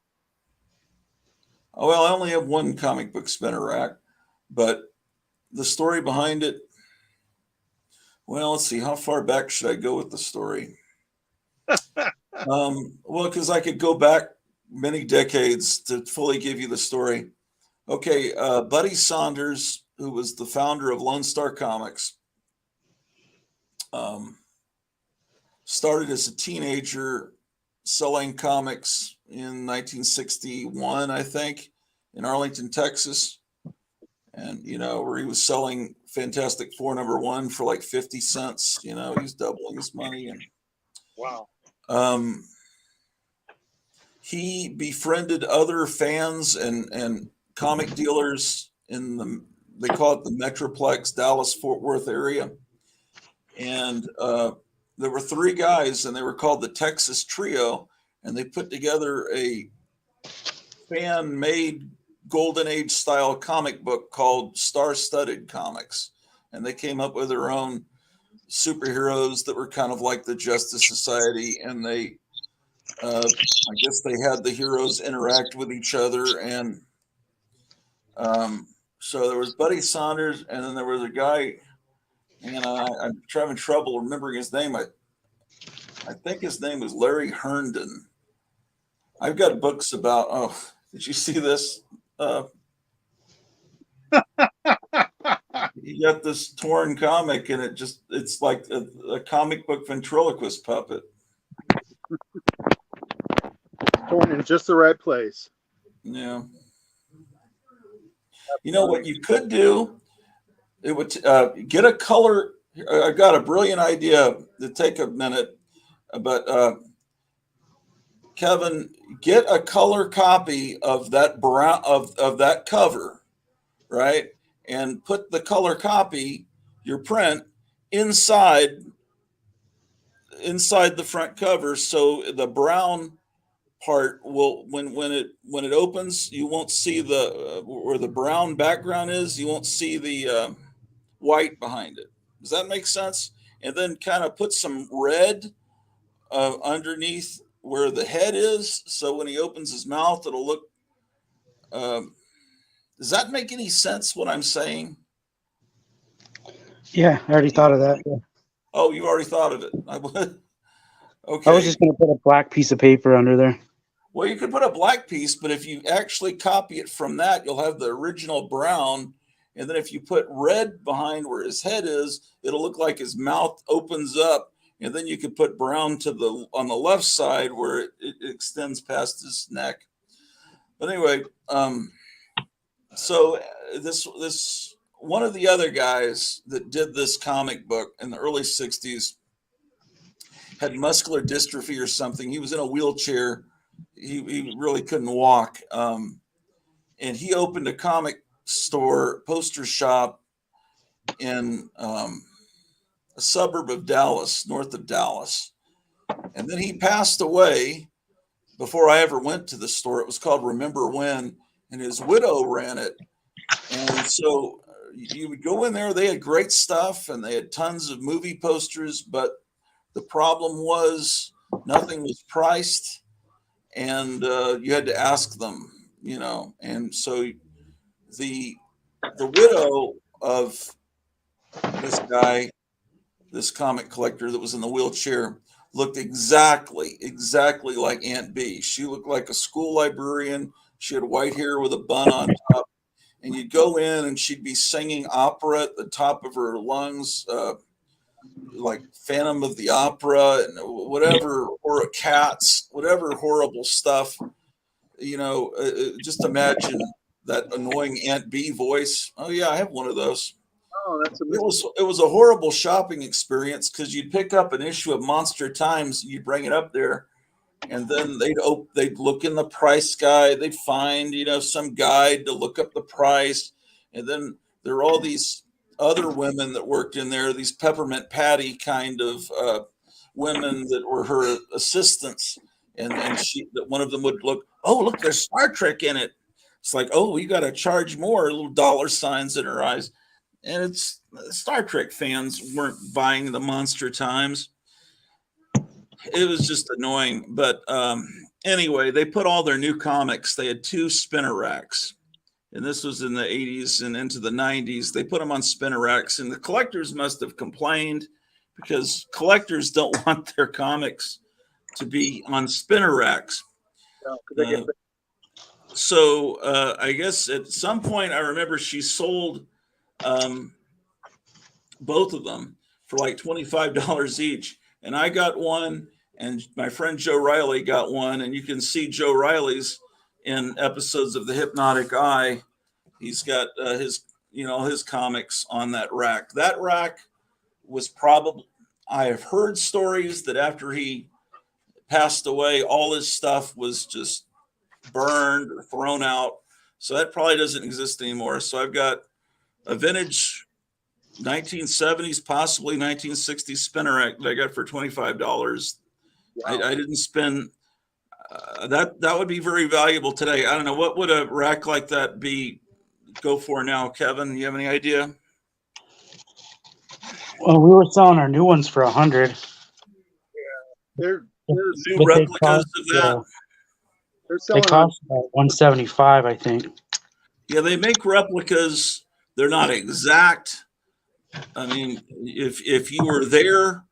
Speaker 1: Oh, well, I only have one comic book spinner rack, but the story behind it, well, let's see, how far back should I go with the story? Well, because I could go back many decades to fully give you the story. Okay, Buddy Saunders, who was the founder of Lone Star Comics, started as a teenager selling comics in 1961, I think, in Arlington, Texas. And, where he was selling Fantastic Four #1 for like 50 cents. He was doubling his money. And
Speaker 2: wow.
Speaker 1: He befriended other fans and comic dealers they call it the Metroplex, Dallas-Fort Worth area. And there were 3 guys, and they were called the Texas Trio, and they put together a fan-made Golden Age style comic book called Star-Studded Comics. And they came up with their own superheroes that were kind of like the Justice Society, and they I guess they had the heroes interact with each other, and so there was Buddy Saunders, and then there was a guy, and I'm having trouble remembering his name. I think his name was Larry Herndon. I've got books about. Oh, did you see this? You got this torn comic, and it's like a comic book ventriloquist puppet.
Speaker 2: Torn in just the right place.
Speaker 1: Yeah. You know what you could do? It would get a color. I got a brilliant idea to take a minute, but Kevin, get a color copy of that brown of that cover, right? And put the color copy, your print, inside the front cover, so the brown part will when it opens, you won't see the where the brown background is. You won't see the white behind it. Does that make sense? And then kind of put some red underneath where the head is, so when he opens his mouth, it'll look. Does that make any sense? What I'm saying?
Speaker 3: Yeah, I already thought of that. Yeah.
Speaker 1: Oh, you already thought of it. I would. Okay.
Speaker 3: I was just going to put a black piece of paper under there.
Speaker 1: Well, you could put a black piece, but if you actually copy it from that, you'll have the original brown. And then if you put red behind where his head is, it'll look like his mouth opens up. And then you could put brown on the left side where it extends past his neck. But anyway, so this one of the other guys that did this comic book in the early 60s had muscular dystrophy or something. He was in a wheelchair. He really couldn't walk. And he opened a comic store, poster shop in a suburb of Dallas, north of Dallas. And then he passed away before I ever went to the store. It was called Remember When, and his widow ran it. And so you would go in there, they had great stuff, and they had tons of movie posters, but the problem was nothing was priced, and you had to ask them, and so the widow of this guy, this comic collector that was in the wheelchair, looked exactly like Aunt B. She looked like a school librarian. She had white hair with a bun on top, and you'd go in and she'd be singing opera at the top of her lungs, like Phantom of the Opera and whatever, or Cats, whatever horrible stuff. Just imagine that annoying Aunt B voice. Oh yeah, I have one of those.
Speaker 2: Oh, that's amazing.
Speaker 1: It was a horrible shopping experience because you'd pick up an issue of Monster Times, you'd bring it up there, and then they'd look in the price guide, they'd find some guide to look up the price, and then there are all these other women that worked in there, these Peppermint Patty kind of women that were her assistants, and that one of them would look, oh look, there's Star Trek in it. It's like, oh, you got to charge more, little dollar signs in her eyes. And it's Star Trek fans weren't buying the Monster Times. It was just annoying. But anyway, they put all their new comics. They had 2 spinner racks. And this was in the 80s and into the 90s. They put them on spinner racks. And the collectors must have complained because collectors don't want their comics to be on spinner racks. So I guess at some point, I remember she sold both of them for like $25 each, and I got one, and my friend Joe Riley got one, and you can see Joe Riley's in episodes of The Hypnotic Eye. He's got his comics on that rack. That rack was probably, I have heard stories that after he passed away, all his stuff was just burned or thrown out. So that probably doesn't exist anymore. So I've got a vintage 1970s, possibly 1960s spinner rack that I got for $25. Wow. I didn't spend that would be very valuable today. I don't know, what would a rack like that go for now, Kevin? You have any idea?
Speaker 3: Well, we were selling our new ones for $100.
Speaker 2: Yeah,
Speaker 1: new
Speaker 3: But they
Speaker 1: replicas
Speaker 3: cost,
Speaker 1: of that.
Speaker 2: they're
Speaker 3: they
Speaker 2: selling
Speaker 3: cost about 175, I think.
Speaker 1: Yeah, they make replicas. They're not exact. I mean, if you were there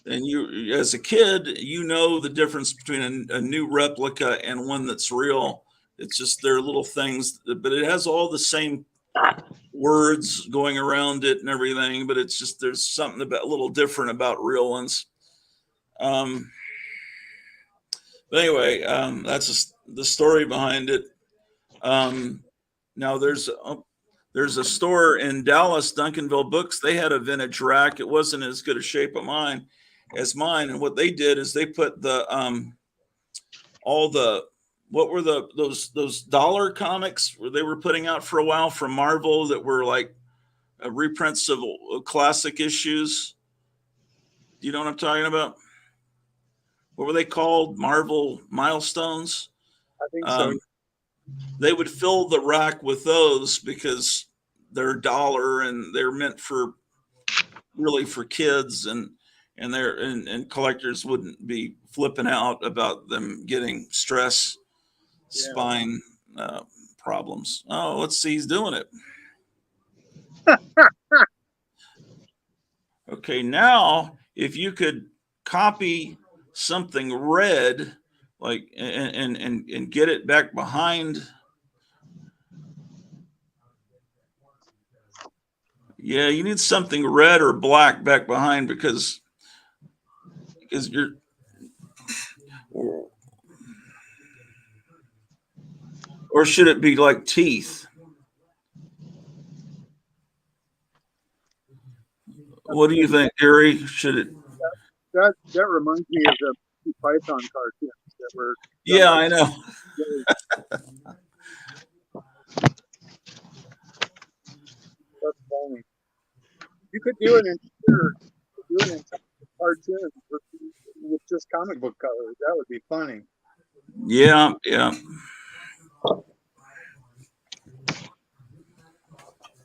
Speaker 1: and you, as a kid, you know the difference between a new replica and one that's real. It's just they're little things, but it has all the same words going around it and everything. But it's just there's something about a little different about real ones. Um, but anyway, that's just the story behind it. Now there's a store in Dallas, Duncanville Books. They had a vintage rack. It wasn't as good a shape of mine as mine. And what they did is they put the all the what were those dollar comics where they were putting out for a while from Marvel that were like reprints of classic issues. Do you know what I'm talking about? What were they called? Marvel milestones.
Speaker 2: I think so.
Speaker 1: They would fill the rack with those because they're a dollar and they're meant for really for kids and collectors wouldn't be flipping out about them getting stress spine problems. Oh, let's see, he's doing it. Okay, now if you could copy something red like and get it back behind. Yeah, you need something red or black back behind because you're or should it be like teeth? What do you think, Gary? Should it?
Speaker 2: That reminds me of the Python cartoons that were.
Speaker 1: Yeah, I know.
Speaker 2: That's funny. You could do an entire cartoon with just comic book colors. That would be funny.
Speaker 1: Yeah.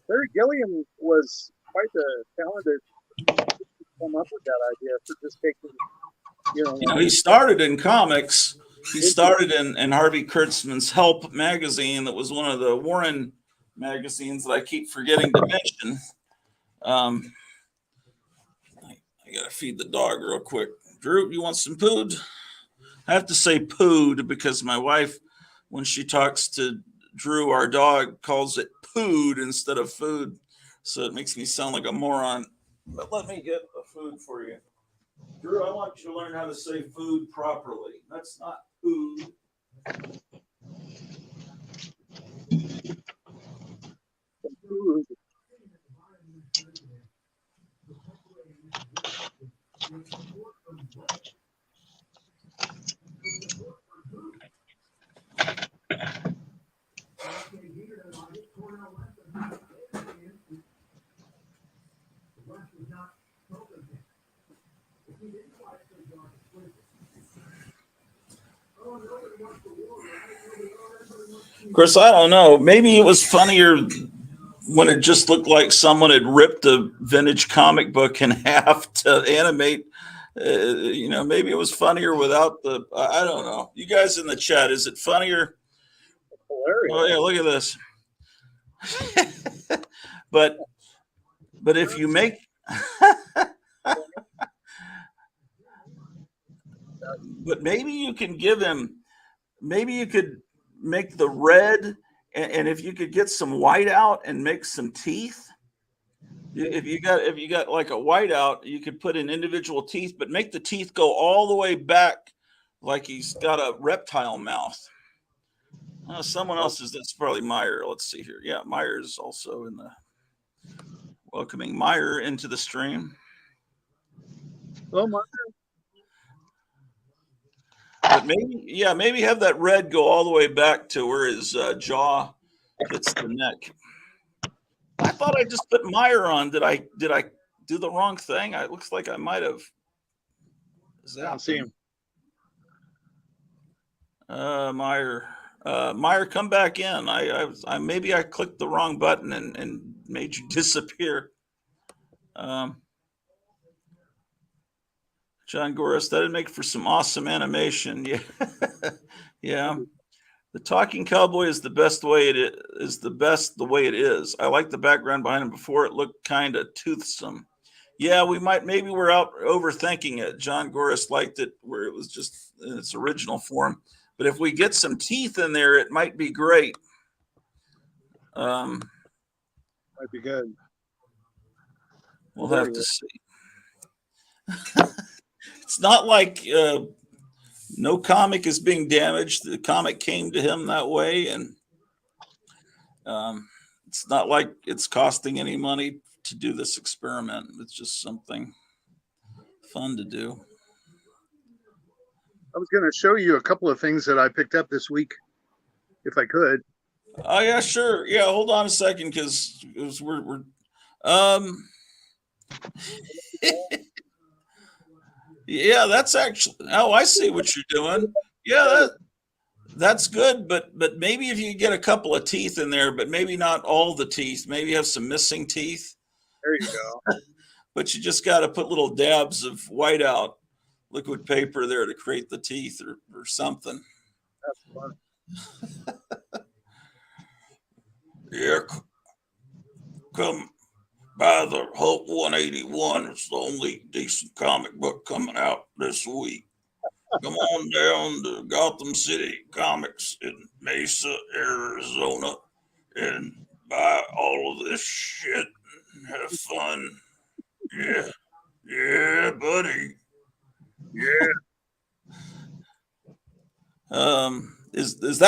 Speaker 2: Barry Gilliam was quite the talented to come up with that idea for just taking,
Speaker 1: he started in comics. He started in Harvey Kurtzman's Help magazine, that was one of the Warren magazines that I keep forgetting to mention. I gotta feed the dog real quick. Drew, you want some food? I have to say pooed because my wife, when she talks to Drew, our dog, calls it pooed instead of food. So it makes me sound like a moron. But let me get the food for you. Drew, I want you to learn how to say food properly. That's not food.
Speaker 2: food.
Speaker 1: Of course, I don't know. Maybe it was funnier when it just looked like someone had ripped a vintage comic book in half to animate. Maybe it was funnier without the. I don't know. You guys in the chat, is it funnier?
Speaker 2: Hilarious.
Speaker 1: Oh yeah, look at this. but if you make but maybe you can give him, maybe you could make the red, and if you could get some white out and make some teeth. If you got like a whiteout, you could put in individual teeth, but make the teeth go all the way back, like he's got a reptile mouth. Someone else is. That's probably Meyer. Let's see here. Yeah, Meyer's also in the welcoming Meyer into the stream.
Speaker 2: Well, Meyer.
Speaker 1: But maybe have that red go all the way back to where his jaw hits the neck. I thought I just put Meyer on. Did I do the wrong thing? It looks like I might have.
Speaker 2: I don't see him.
Speaker 1: Meyer, come back in. I maybe I clicked the wrong button and made you disappear. John Goris, that'd make for some awesome animation. Yeah. Yeah. The talking cowboy is the best way the way it is. I like the background behind him before it looked kind of toothsome. Yeah, maybe we're out overthinking it. John Goris liked it where it was just in its original form. But if we get some teeth in there, it might be great.
Speaker 2: Might be good.
Speaker 1: We'll have to see. It's not like no comic is being damaged. The comic came to him that way, and it's not like it's costing any money to do this experiment. It's just something fun to do.
Speaker 2: I was going to show you a couple of things that I picked up this week, if I could.
Speaker 1: Oh yeah, sure. Yeah, hold on a second, because we're yeah, that's actually. Oh, I see what you're doing. Yeah, that's good. But maybe if you get a couple of teeth in there, but maybe not all the teeth. Maybe you have some missing teeth.
Speaker 2: There you go.
Speaker 1: But you just got to put little dabs of whiteout liquid paper there to create the teeth or something.
Speaker 2: That's fun.
Speaker 1: Yeah, come by the Hulk 181. It's the only decent comic book coming out this week. Come on down to Gotham City Comics in Mesa, Arizona, and buy all of this shit and have fun. Yeah, buddy.
Speaker 2: Yeah.
Speaker 1: Is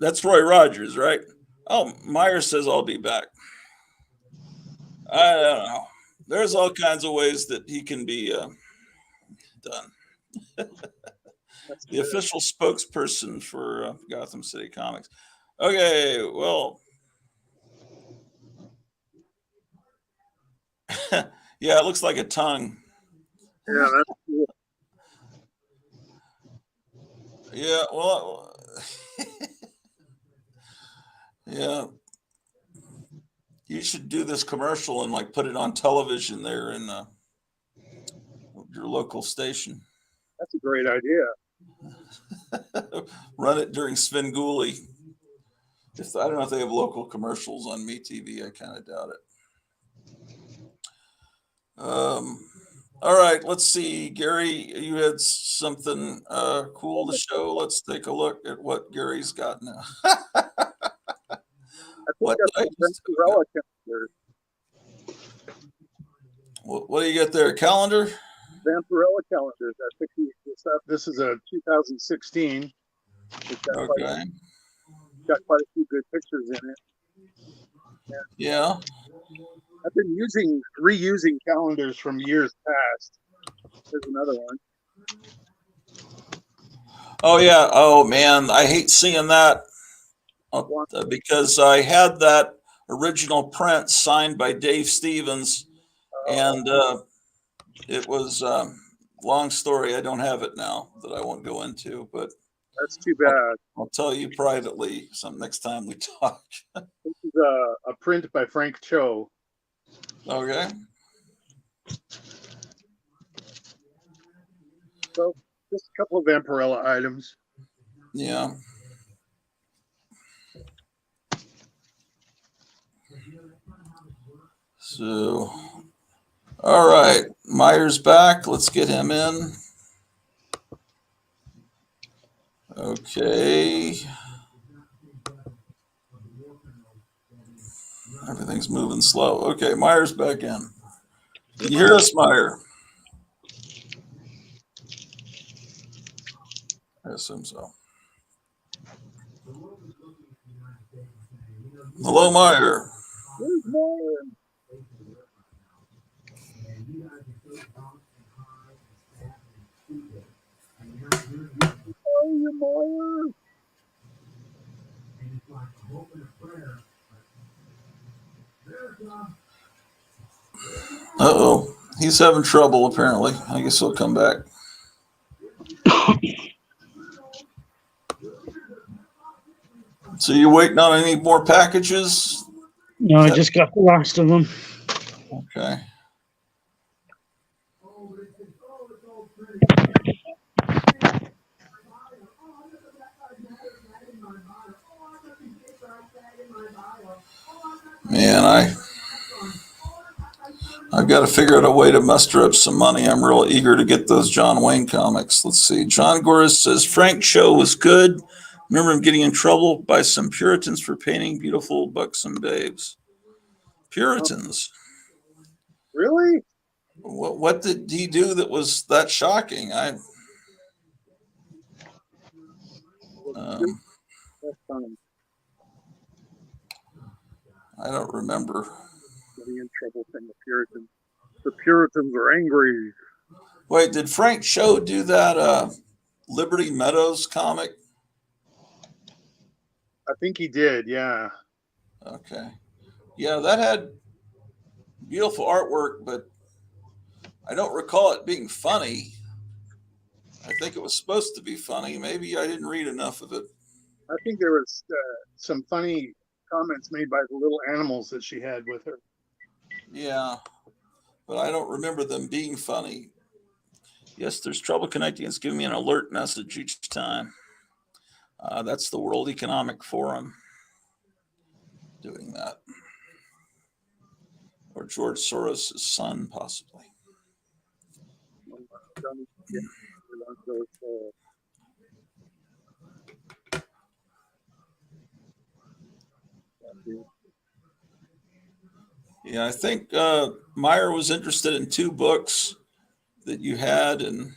Speaker 1: that's Roy Rogers, right? Oh, Myers says I'll be back. I don't know. There's all kinds of ways that he can be done. The official spokesperson for Gotham City Comics. Okay, well, yeah, it looks like a tongue.
Speaker 2: Yeah, that's cool.
Speaker 1: Yeah, well, yeah. You should do this commercial and like put it on television there in your local station.
Speaker 2: That's a great idea.
Speaker 1: Run it during Svengoolie. I don't know if they have local commercials on MeTV. I kind of doubt it. All right, let's see. Gary, you had something cool to show. Let's take a look at what Gary's got now. What do you get there? A calendar?
Speaker 2: Vampirella calendars. I picked this up. This is a 2016.
Speaker 1: Okay.
Speaker 2: Got quite a few good pictures in it.
Speaker 1: Yeah.
Speaker 2: I've been reusing calendars from years past. There's another one.
Speaker 1: Oh yeah. Oh man, I hate seeing that because I had that original print signed by Dave Stevens, and it was long story. I don't have it now that I won't go into, but
Speaker 2: that's too bad.
Speaker 1: I'll tell you privately some next time we talk.
Speaker 2: This is a print by Frank Cho.
Speaker 1: Okay.
Speaker 2: So just a couple of Vampirella items.
Speaker 1: Yeah. So, all right, Myers back. Let's get him in. Okay. Everything's moving slow. Okay, Myers back in. Can you hear us, Meyer? I assume so. Hello, Meyer.
Speaker 2: Where's Meyer? Oh, you Meyer.
Speaker 1: Uh-oh. He's having trouble, apparently. I guess he'll come back. So you waiting on any more packages?
Speaker 3: No, I just got the last of them.
Speaker 1: Okay. Man, I've got to figure out a way to muster up some money. I'm real eager to get those John Wayne comics. Let's see. John Goris says Frank's show was good. Remember him getting in trouble by some Puritans for painting beautiful buxom babes. Puritans.
Speaker 2: Really?
Speaker 1: What did he do that was that shocking? Um, I don't remember.
Speaker 2: Getting in trouble from the Puritans. The Puritans are angry.
Speaker 1: Wait, did Frank Show do that Liberty Meadows comic?
Speaker 2: I think he did, yeah.
Speaker 1: Okay. Yeah, that had beautiful artwork, but I don't recall it being funny. I think it was supposed to be funny. Maybe I didn't read enough of it.
Speaker 2: I think there was some funny comments made by the little animals that she had with her.
Speaker 1: Yeah, but I don't remember them being funny. Yes, there's trouble connecting. It's giving me an alert message each time. That's the World Economic Forum doing that. Or George Soros' son, possibly. Yeah, I think Meyer was interested in 2 books that you had, and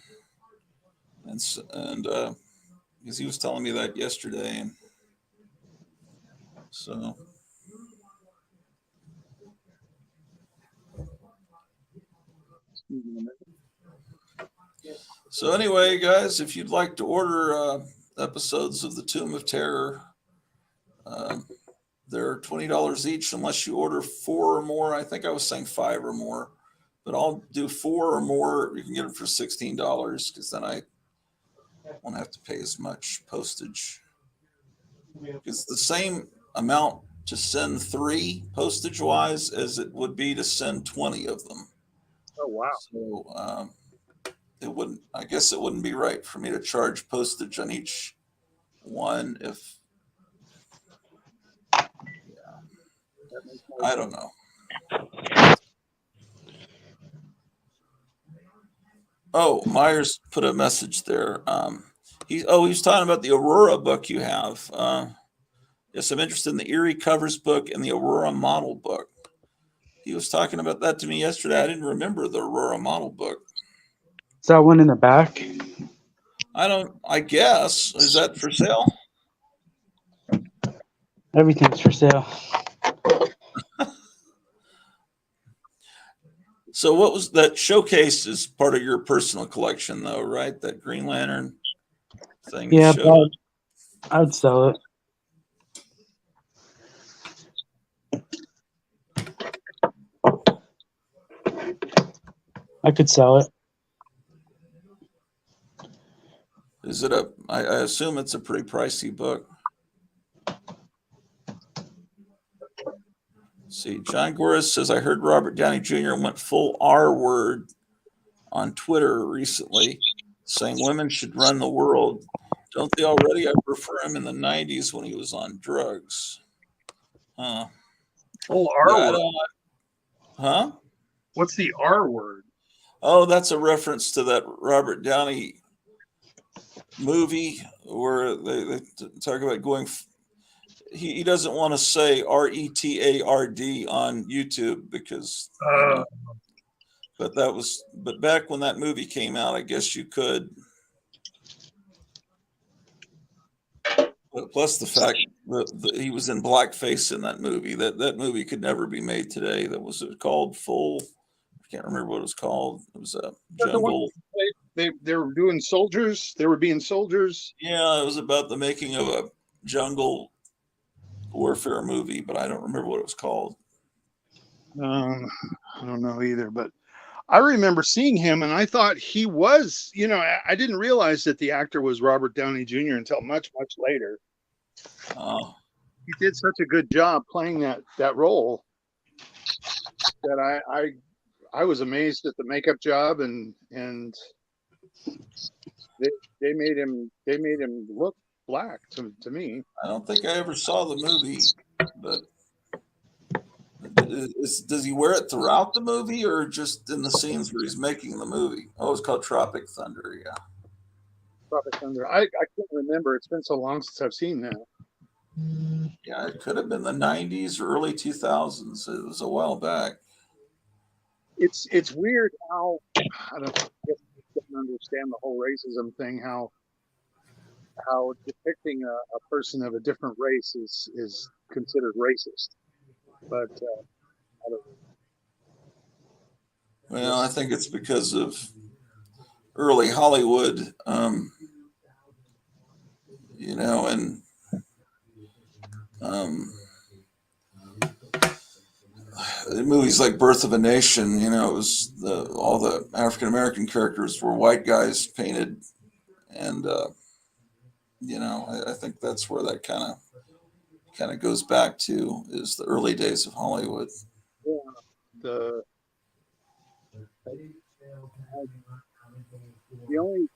Speaker 1: because he was telling me that yesterday, and so. So anyway, guys, if you'd like to order episodes of the Tomb of Terror, they're $20 each unless you order 4 or more. I think I was saying 5 or more, but I'll do 4 or more. You can get them for $16 because then I won't have to pay as much postage. It's the same amount to send 3 postage wise as it would be to send 20 of them.
Speaker 2: Oh, wow.
Speaker 1: So I guess it wouldn't be right for me to charge postage on each one if, I don't know. Oh, Myers put a message there. He was talking about the Aurora book you have. Yes, I'm interested in the Erie Covers book and the Aurora model book. He was talking about that to me yesterday. I didn't remember the Aurora model book.
Speaker 3: Is that one in the back?
Speaker 1: I guess. Is that for sale?
Speaker 3: Everything's for sale.
Speaker 1: So what was that showcase is part of your personal collection though, right? That Green Lantern thing.
Speaker 3: Yeah, but I'd sell it. I could sell it.
Speaker 1: Is it I assume it's a pretty pricey book. See, John Goris says, I heard Robert Downey Jr. went full R word on Twitter recently, saying women should run the world. Don't they already? I prefer him in the 90s when he was on drugs. Huh.
Speaker 2: Oh, R
Speaker 1: Yeah,
Speaker 2: word.
Speaker 1: Huh?
Speaker 2: What's the R word?
Speaker 1: Oh, that's a reference to that Robert Downey movie where they talk about going. He doesn't want to say RETARD on YouTube because, but back when that movie came out, I guess you could. But plus the fact that he was in blackface in that movie, that movie could never be made today. That was called Full. I can't remember what it was called. It was a jungle.
Speaker 2: They were doing soldiers. They were being soldiers.
Speaker 1: Yeah, it was about the making of a jungle warfare movie, but I don't remember what it was called.
Speaker 2: I don't know either, but I remember seeing him and I thought he was, I didn't realize that the actor was Robert Downey Jr. until much, much later.
Speaker 1: Oh.
Speaker 2: He did such a good job playing that role that I was amazed at the makeup job and they made him look black to me.
Speaker 1: I don't think I ever saw the movie, but Does he wear it throughout the movie or just in the scenes where he's making the movie? Oh, it's called Tropic Thunder. Yeah.
Speaker 2: Tropic Thunder. I can't remember. It's been so long since I've seen that.
Speaker 1: Yeah, it could have been the 90s or early 2000s. It was a while back.
Speaker 2: It's weird how I guess I don't understand the whole racism thing. How depicting a person of a different race is considered racist. But I don't
Speaker 1: Well, I think it's because of early Hollywood, and movies like Birth of a Nation, it was all the African American characters were white guys painted, and I think that's where that kind of goes back to is the early days of Hollywood.
Speaker 2: yeah, the the only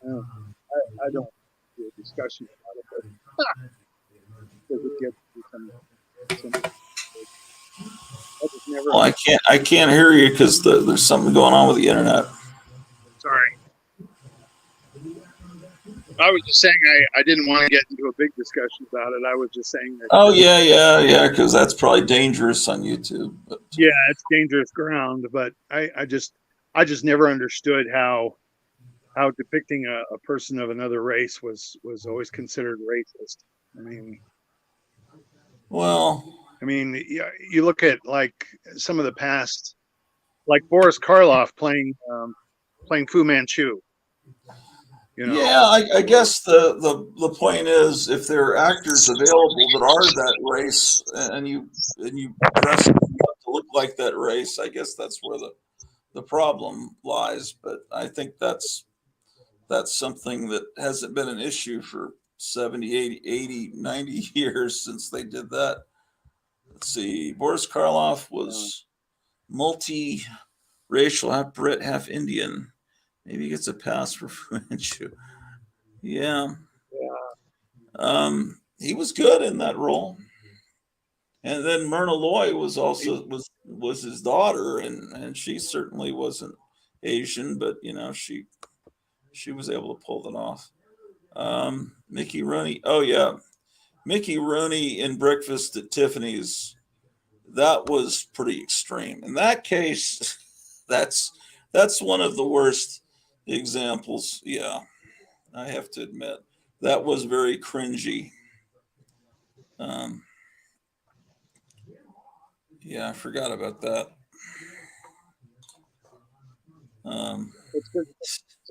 Speaker 2: I don't do a discussion about it, but because it gets to some I just never.
Speaker 1: Well, I can't hear you because there's something going on with the internet.
Speaker 2: Sorry. I was just saying I didn't want to get into a big discussion about it. I was just saying that.
Speaker 1: Oh yeah, because that's probably dangerous on YouTube. But
Speaker 2: Yeah, it's dangerous ground, but I just never understood how depicting a person of another race was always considered racist. I mean,
Speaker 1: well,
Speaker 2: you look at like some of the past, like Boris Karloff playing Fu Manchu.
Speaker 1: yeah, I guess the point is if there are actors available that are that race and you dress them up to look like that race, I guess that's where the problem lies. But I think that's something that hasn't been an issue for 70, 80, 90 years since they did that. Let's see. Boris Karloff was multi-racial, half Brit, half Indian. Maybe he gets a pass for Fu Manchu. Yeah. He was good in that role. And then Myrna Loy was also was his daughter, and she certainly wasn't Asian, but she was able to pull it off. Mickey Rooney. Oh yeah, Mickey Rooney in Breakfast at Tiffany's. That was pretty extreme. In that case, that's one of the worst examples. Yeah, I have to admit that was very cringy. Yeah, I forgot about that.
Speaker 2: It's good.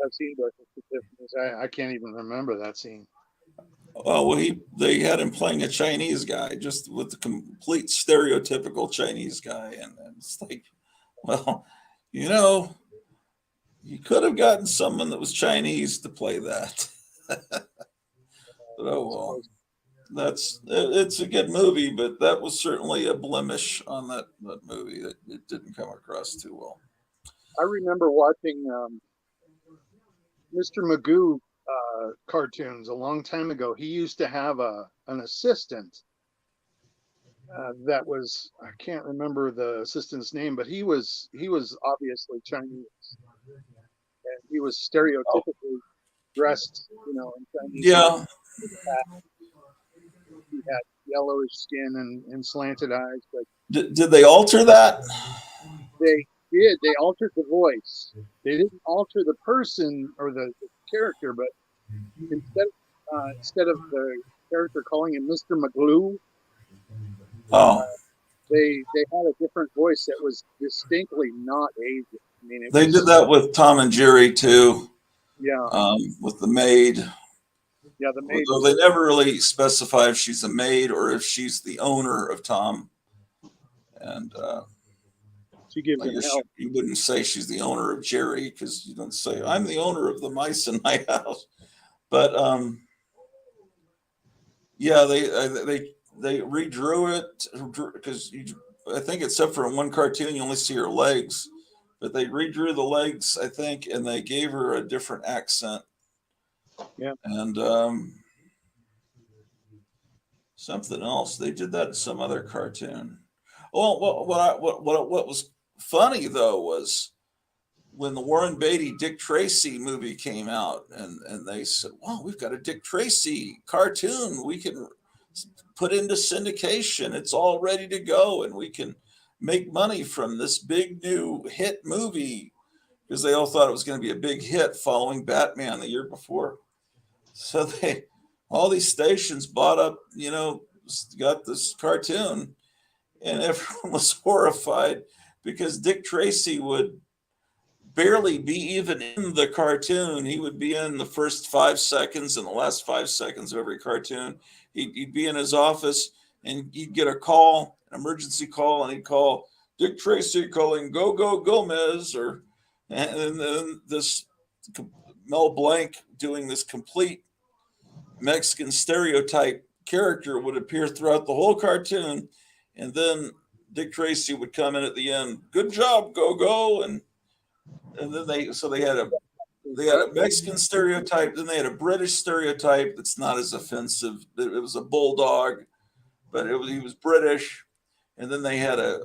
Speaker 2: I've seen Breakfast at Tiffany's. I can't even remember that scene.
Speaker 1: Well, they had him playing a Chinese guy, just with the complete stereotypical Chinese guy, and it's like, well, you could have gotten someone that was Chinese to play that. But oh well, it's a good movie, but that was certainly a blemish on that movie that it didn't come across too well.
Speaker 2: I remember watching Mr. Magoo cartoons a long time ago. He used to have an assistant that was, I can't remember the assistant's name, but he was obviously Chinese, and he was stereotypically dressed, in Chinese.
Speaker 1: Yeah.
Speaker 2: He had yellowish skin and slanted eyes, but
Speaker 1: Did they alter that?
Speaker 2: they did. They altered the voice. They didn't alter the person or the character, but instead of the character calling him Mr. Magoo, they had a different voice that was distinctly not Asian.
Speaker 1: They did that with Tom and Jerry too.
Speaker 2: Yeah.
Speaker 1: With the maid.
Speaker 2: Yeah, the maid.
Speaker 1: Although they never really specify if she's a maid or if she's the owner of Tom. And
Speaker 2: she gives him help.
Speaker 1: You wouldn't say she's the owner of Jerry because you don't say I'm the owner of the mice in my house. But yeah, they redrew it because I think except for in one cartoon you only see her legs, but they redrew the legs I think, and they gave her a different accent.
Speaker 2: Yeah,
Speaker 1: and something else they did that in some other cartoon. Well, what was funny though was when the Warren Beatty Dick Tracy movie came out, and they said, "Wow, we've got a Dick Tracy cartoon we can put into syndication. It's all ready to go, and we can make money from this big new hit movie." Because they all thought it was going to be a big hit following Batman the year before. So all these stations bought up, got this cartoon, and everyone was horrified because Dick Tracy would barely be even in the cartoon. He would be in the first 5 seconds and the last 5 seconds of every cartoon. He'd be in his office and he'd get a call, an emergency call, and he'd call Dick Tracy calling Go Gomez, and then this Mel Blanc doing this complete Mexican stereotype character would appear throughout the whole cartoon, and then Dick Tracy would come in at the end. Good job, Go, and then they had a Mexican stereotype, then they had a British stereotype that's not as offensive. It was a bulldog, but he was British, and then they had a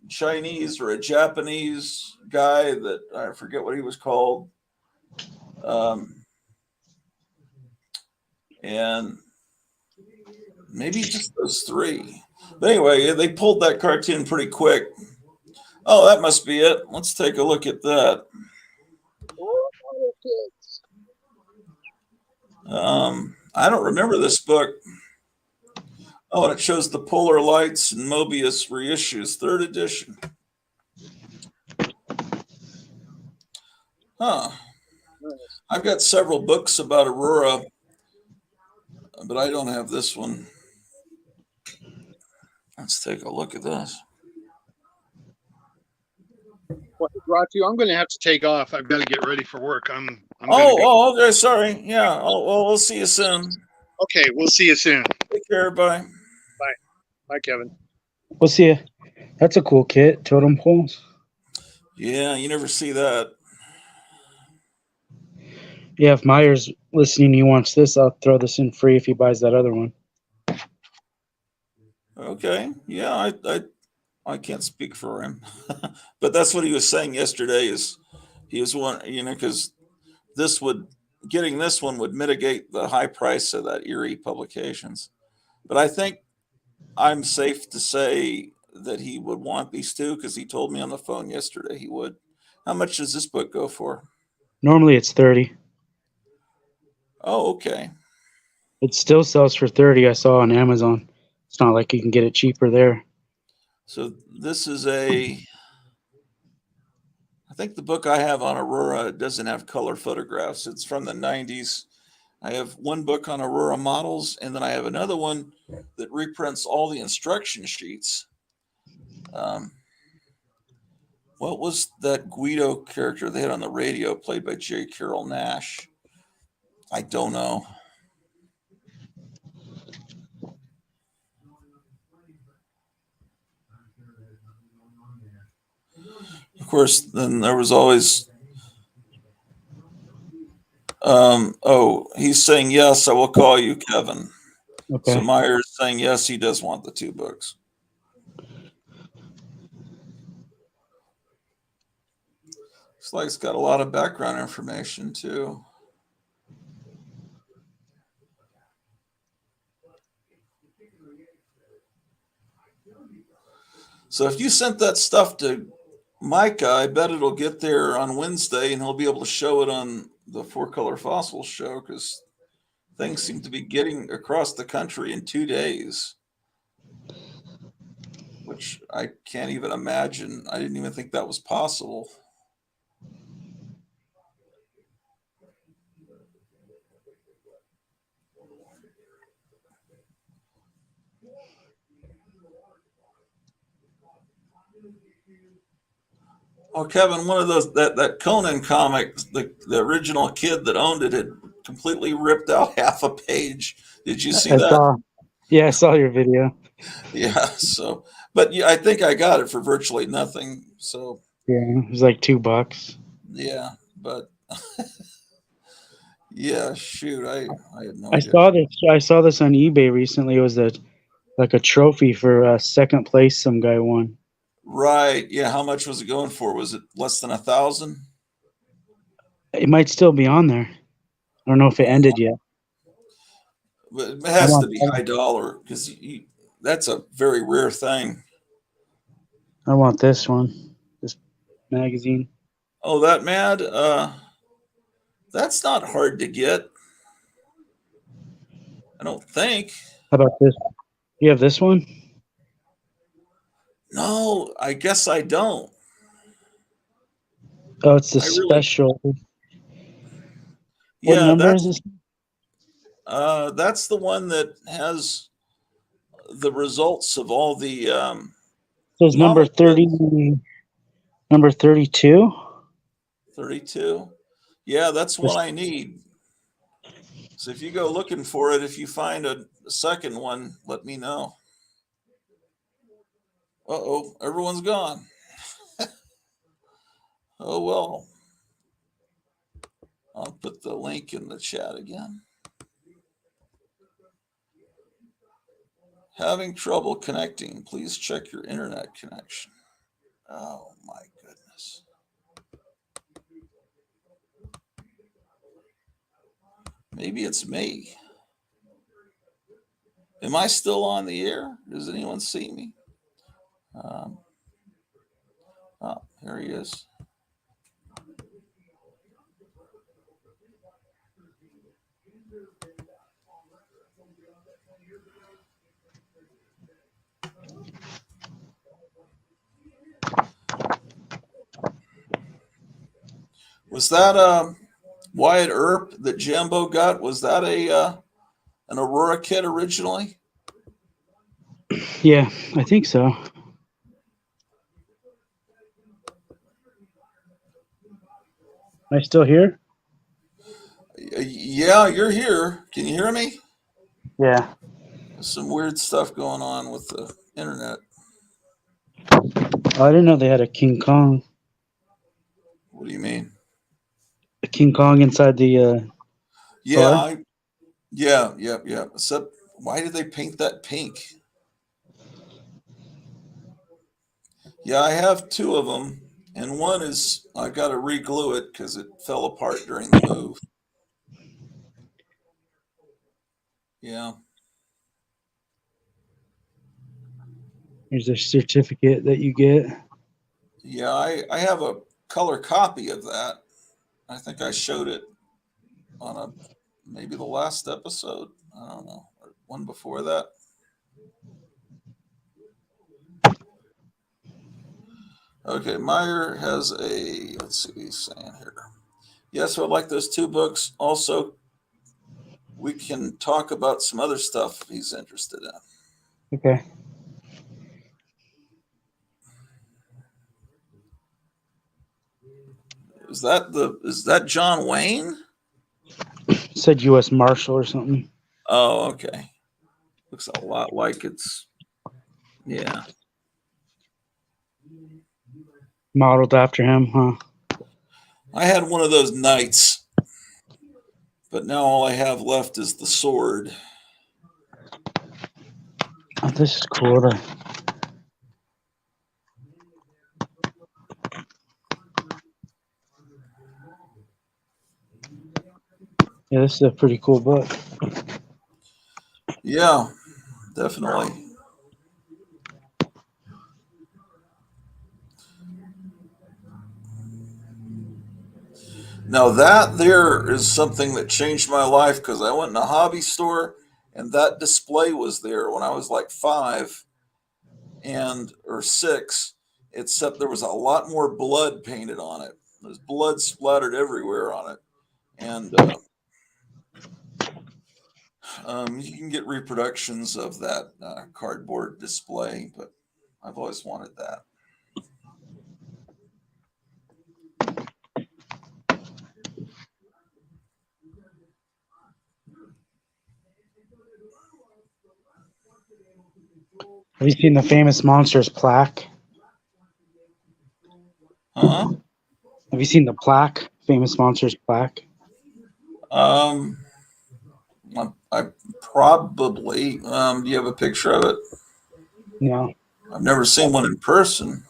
Speaker 1: Chinese or a Japanese guy that I forget what he was called. And maybe just those three. But anyway, they pulled that cartoon pretty quick. Oh, that must be it. Let's take a look at that. I don't remember this book. Oh, and it shows the Polar Lights and Mobius reissues, 3rd edition. Huh. I've got several books about Aurora, but I don't have this one. Let's take a look at this.
Speaker 2: What brought you? I'm going to have to take off. I've got to get ready for work. I'm
Speaker 1: okay. Sorry. Yeah. Well, we'll see you soon.
Speaker 2: Okay. We'll see you soon.
Speaker 1: Take care. Bye.
Speaker 2: Bye, Kevin.
Speaker 3: We'll see you. That's a cool kit. Totem poles.
Speaker 1: Yeah. You never see that.
Speaker 3: Yeah. If Meyer's listening, he wants this, I'll throw this in free if he buys that other one.
Speaker 1: Okay. Yeah. I can't speak for him, but that's what he was saying yesterday. Is he was one, because getting this one would mitigate the high price of that Erie Publications. But I think I'm safe to say that he would want these two because he told me on the phone yesterday he would. How much does this book go for?
Speaker 3: Normally it's 30.
Speaker 1: Oh, okay.
Speaker 3: It still sells for 30. I saw on Amazon. It's not like you can get it cheaper there.
Speaker 1: So this is I think the book I have on Aurora doesn't have color photographs. It's from the 90s. I have one book on Aurora models, and then I have another one that reprints all the instruction sheets. What was that Guido character they had on the radio played by J. Carroll Nash? I don't know. Of course, then there was always, he's saying, yes, I will call you, Kevin.
Speaker 3: Okay.
Speaker 1: So Meyer's saying, yes, he does want the two books. Looks like it's got a lot of background information, too. So if you sent that stuff to Micah, I bet it'll get there on Wednesday and he'll be able to show it on the Four Color Fossils show because things seem to be getting across the country in 2 days, which I can't even imagine. I didn't even think that was possible. Oh, Kevin, one of those that Conan comic, the original kid that owned it had completely ripped out half a page. Did you see that?
Speaker 3: I saw your video.
Speaker 1: Yeah. So, but yeah, I think I got it for virtually nothing. So
Speaker 3: yeah, it was like $2.
Speaker 1: Yeah, but yeah, shoot, I had no
Speaker 3: I
Speaker 1: idea.
Speaker 3: saw this on eBay recently. It was like a trophy for second place. Some guy won.
Speaker 1: Right. Yeah. How much was it going for? Was it less than 1,000?
Speaker 3: It might still be on there. I don't know if it ended yet.
Speaker 1: But it
Speaker 3: I
Speaker 1: has to
Speaker 3: want,
Speaker 1: be high dollar because that's a very rare thing.
Speaker 3: I want this one. This magazine.
Speaker 1: Oh, that mad? That's not hard to get. I don't think.
Speaker 3: How about this? You have this one?
Speaker 1: No, I guess I don't.
Speaker 3: Oh, it's the
Speaker 1: I really,
Speaker 3: special. What
Speaker 1: yeah,
Speaker 3: number is this?
Speaker 1: that's the one that has the results of all the
Speaker 3: So it's number
Speaker 1: model
Speaker 3: 30,
Speaker 1: kits.
Speaker 3: number 32.
Speaker 1: 32. Yeah, that's what I need. So if you go looking for it, if you find a second one, let me know. Uh-oh, everyone's gone. Oh well. I'll put the link in the chat again. Having trouble connecting. Please check your internet connection. Oh my goodness. Maybe it's me. Am I still on the air? Does anyone see me? Oh, here he is. Was that Wyatt Earp that Jambo got? Was that an Aurora kit originally?
Speaker 3: Yeah, I think so. Am I still here?
Speaker 1: Yeah, you're here. Can you hear me?
Speaker 3: Yeah.
Speaker 1: There's some weird stuff going on with the internet.
Speaker 3: Oh, I didn't know they had a King Kong.
Speaker 1: What do you mean?
Speaker 3: A King Kong inside the
Speaker 1: Yeah,
Speaker 3: car?
Speaker 1: yeah. Except, why did they paint that pink? Yeah, I have two of them, and one is I got to re-glue it because it fell apart during the move. Yeah.
Speaker 3: There's a certificate that you get.
Speaker 1: Yeah, I have a color copy of that. I think I showed it on maybe the last episode. I don't know, or one before that. Okay, Meyer has let's see what he's saying here. Yes, I would like those two books. Also, we can talk about some other stuff if he's interested in.
Speaker 3: Okay.
Speaker 1: Is that John Wayne?
Speaker 3: It said U.S. Marshal or something.
Speaker 1: Oh, okay. Looks a lot like it's, yeah.
Speaker 3: Modeled after him, huh?
Speaker 1: I had one of those knights, but now all I have left is the sword.
Speaker 3: Oh, this is cool. Yeah, this is a pretty cool book.
Speaker 1: Yeah, definitely. Now that there is something that changed my life because I went in a hobby store and that display was there when I was like 5 or 6, except there was a lot more blood painted on it. There's blood splattered everywhere on it. And you can get reproductions of that cardboard display, but I've always wanted that.
Speaker 3: Have you seen the famous monsters plaque?
Speaker 1: Huh?
Speaker 3: Have you seen the plaque? Famous monsters plaque?
Speaker 1: Um, I probably. Do you have a picture of it?
Speaker 3: No.
Speaker 1: I've never seen one in person.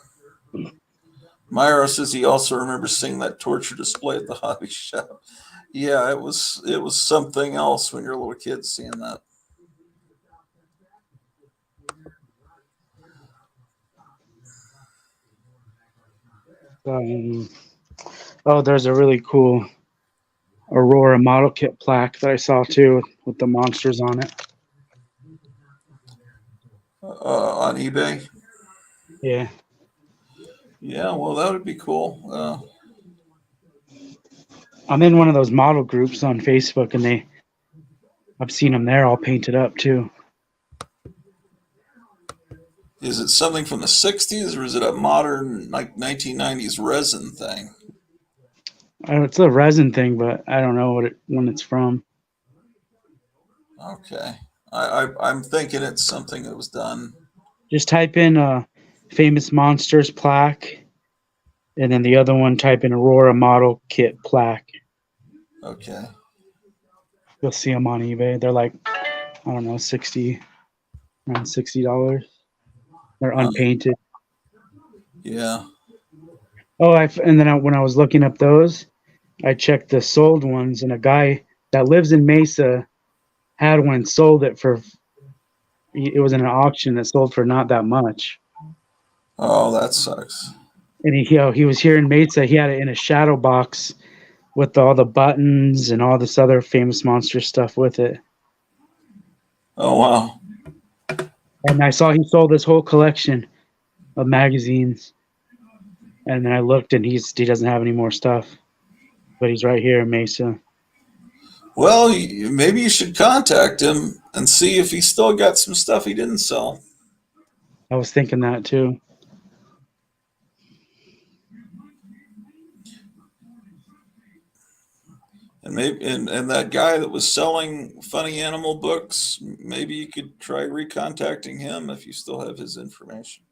Speaker 1: Myro says he also remembers seeing that torture display at the hobby shop. Yeah, it was something else when you're a little kid seeing that.
Speaker 3: Oh, there's a really cool Aurora model kit plaque that I saw too with the monsters on it.
Speaker 1: On eBay.
Speaker 3: Yeah.
Speaker 1: Yeah, well, that would be cool.
Speaker 3: I'm in one of those model groups on Facebook, and I've seen them there all painted up too.
Speaker 1: Is it something from the 60s or is it a modern, like 1990s resin thing?
Speaker 3: It's a resin thing, but I don't know when it's from.
Speaker 1: Okay. I'm thinking it's something that was done.
Speaker 3: Just type in famous monsters plaque, and then the other one type in Aurora model kit plaque.
Speaker 1: Okay.
Speaker 3: You'll see them on eBay. They're like, I don't know, around $60. They're unpainted.
Speaker 1: Yeah.
Speaker 3: Oh, when I was looking up those, I checked the sold ones, and a guy that lives in Mesa had one and sold it for. It was in an auction that sold for not that much.
Speaker 1: Oh, that sucks.
Speaker 3: And he was here in Mesa. He had it in a shadow box with all the buttons and all this other famous monster stuff with it.
Speaker 1: Oh, wow.
Speaker 3: And I saw he sold this whole collection of magazines. And then I looked, and he doesn't have any more stuff, but he's right here in Mesa.
Speaker 1: Well, maybe you should contact him and see if he still got some stuff he didn't sell.
Speaker 3: I was thinking that too.
Speaker 1: And maybe and that guy that was selling funny animal books, maybe you could try recontacting him if you still have his information.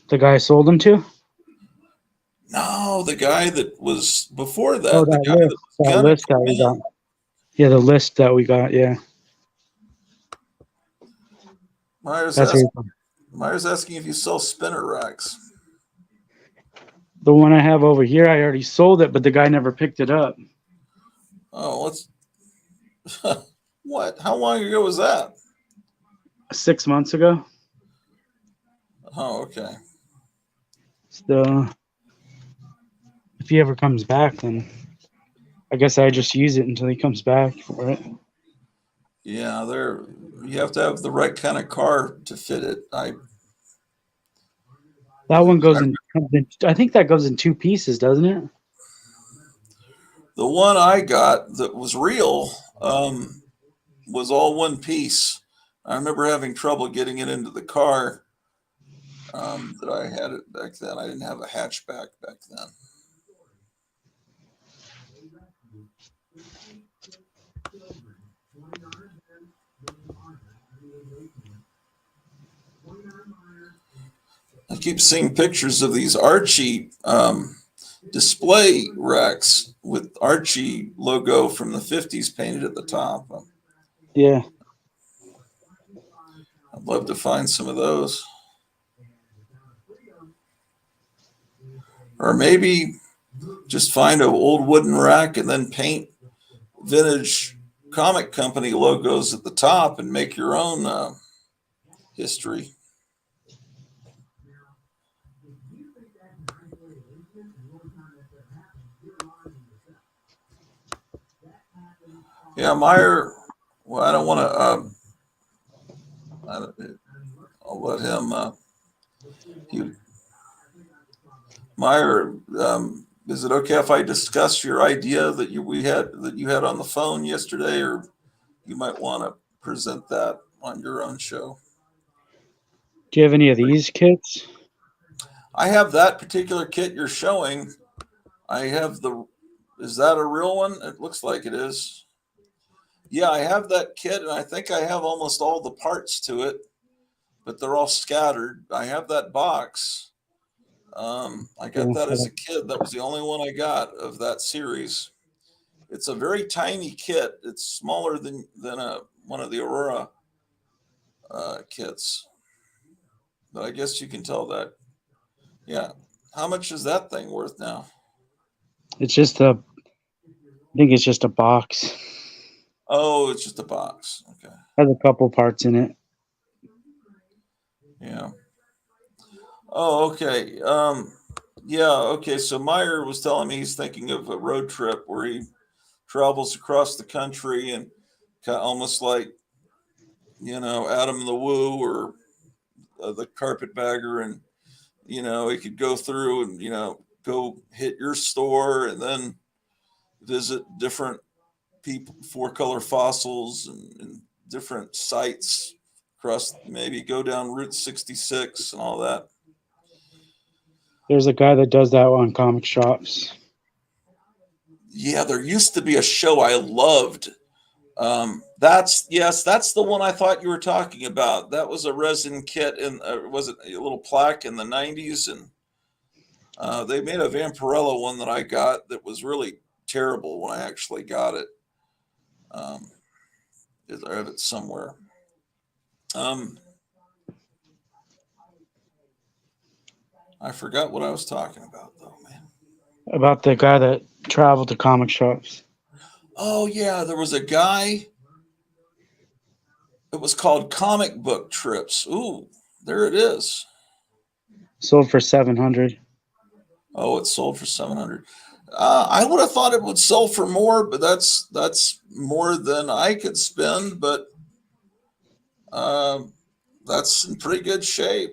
Speaker 3: The guy I sold them to?
Speaker 1: No, the guy that was before that,
Speaker 3: Oh,
Speaker 1: the
Speaker 3: that
Speaker 1: guy
Speaker 3: list.
Speaker 1: that was
Speaker 3: That
Speaker 1: gonna
Speaker 3: list that
Speaker 1: come
Speaker 3: we
Speaker 1: in.
Speaker 3: got. Yeah, the list that we got. Yeah.
Speaker 1: Myers
Speaker 3: That's
Speaker 1: asking if you sell spinner racks.
Speaker 3: the one I have over here. I already sold it, but the guy never picked it up.
Speaker 1: Oh, let's. What? How long ago was that?
Speaker 3: 6 months ago.
Speaker 1: Oh, okay.
Speaker 3: So if he ever comes back, then I guess I just use it until he comes back for it.
Speaker 1: Yeah, you have to have the right kind of car to fit it.
Speaker 3: That one I think that goes in 2 pieces, doesn't it?
Speaker 1: The one I got that was real was all one piece. I remember having trouble getting it into the car that I had it back then. I didn't have a hatchback back then. I keep seeing pictures of these Archie display racks with Archie logo from the 50s painted at the top.
Speaker 3: Yeah.
Speaker 1: I'd love to find some of those. Or maybe just find an old wooden rack and then paint vintage comic company logos at the top and make your own history. Yeah, Meyer. Well, I don't want to. I'll let him. Meyer, is it okay if I discuss your idea that you had on the phone yesterday, or you might want to present that on your own show?
Speaker 3: Do you have any of these kits?
Speaker 1: I have that particular kit you're showing. I have is that a real one? It looks like it is. Yeah, I have that kit, and I think I have almost all the parts to it, but they're all scattered. I have that box. I got that as a kid. That was the only one I got of that series. It's a very tiny kit. It's smaller than one of the Aurora kits. But I guess you can tell that. Yeah. How much is that thing worth now?
Speaker 3: It's just I think it's just a box.
Speaker 1: Oh, it's just a box. Okay.
Speaker 3: Has a couple parts in it.
Speaker 1: Yeah. Oh, okay. Yeah. Okay. So Meyer was telling me he's thinking of a road trip where he travels across the country and almost like, Adam the Woo or the Carpetbagger, and he could go through and go hit your store and then visit different people, four color fossils, and different sites across, maybe go down Route 66 and all that.
Speaker 3: There's a guy that does that on comic shops.
Speaker 1: Yeah, there used to be a show I loved. That's the one I thought you were talking about. That was a resin kit, and was it a little plaque in the 90s? And they made a Vampirella one that I got that was really terrible when I actually got it. I have it somewhere. I forgot what I was talking about, though, man.
Speaker 3: About the guy that traveled to comic shops.
Speaker 1: Oh, yeah, there was a guy. It was called Comic Book Trips. Ooh, there it is.
Speaker 3: Sold for $700.
Speaker 1: Oh, it sold for 700. I would have thought it would sell for more, but that's more than I could spend. But that's in pretty good shape.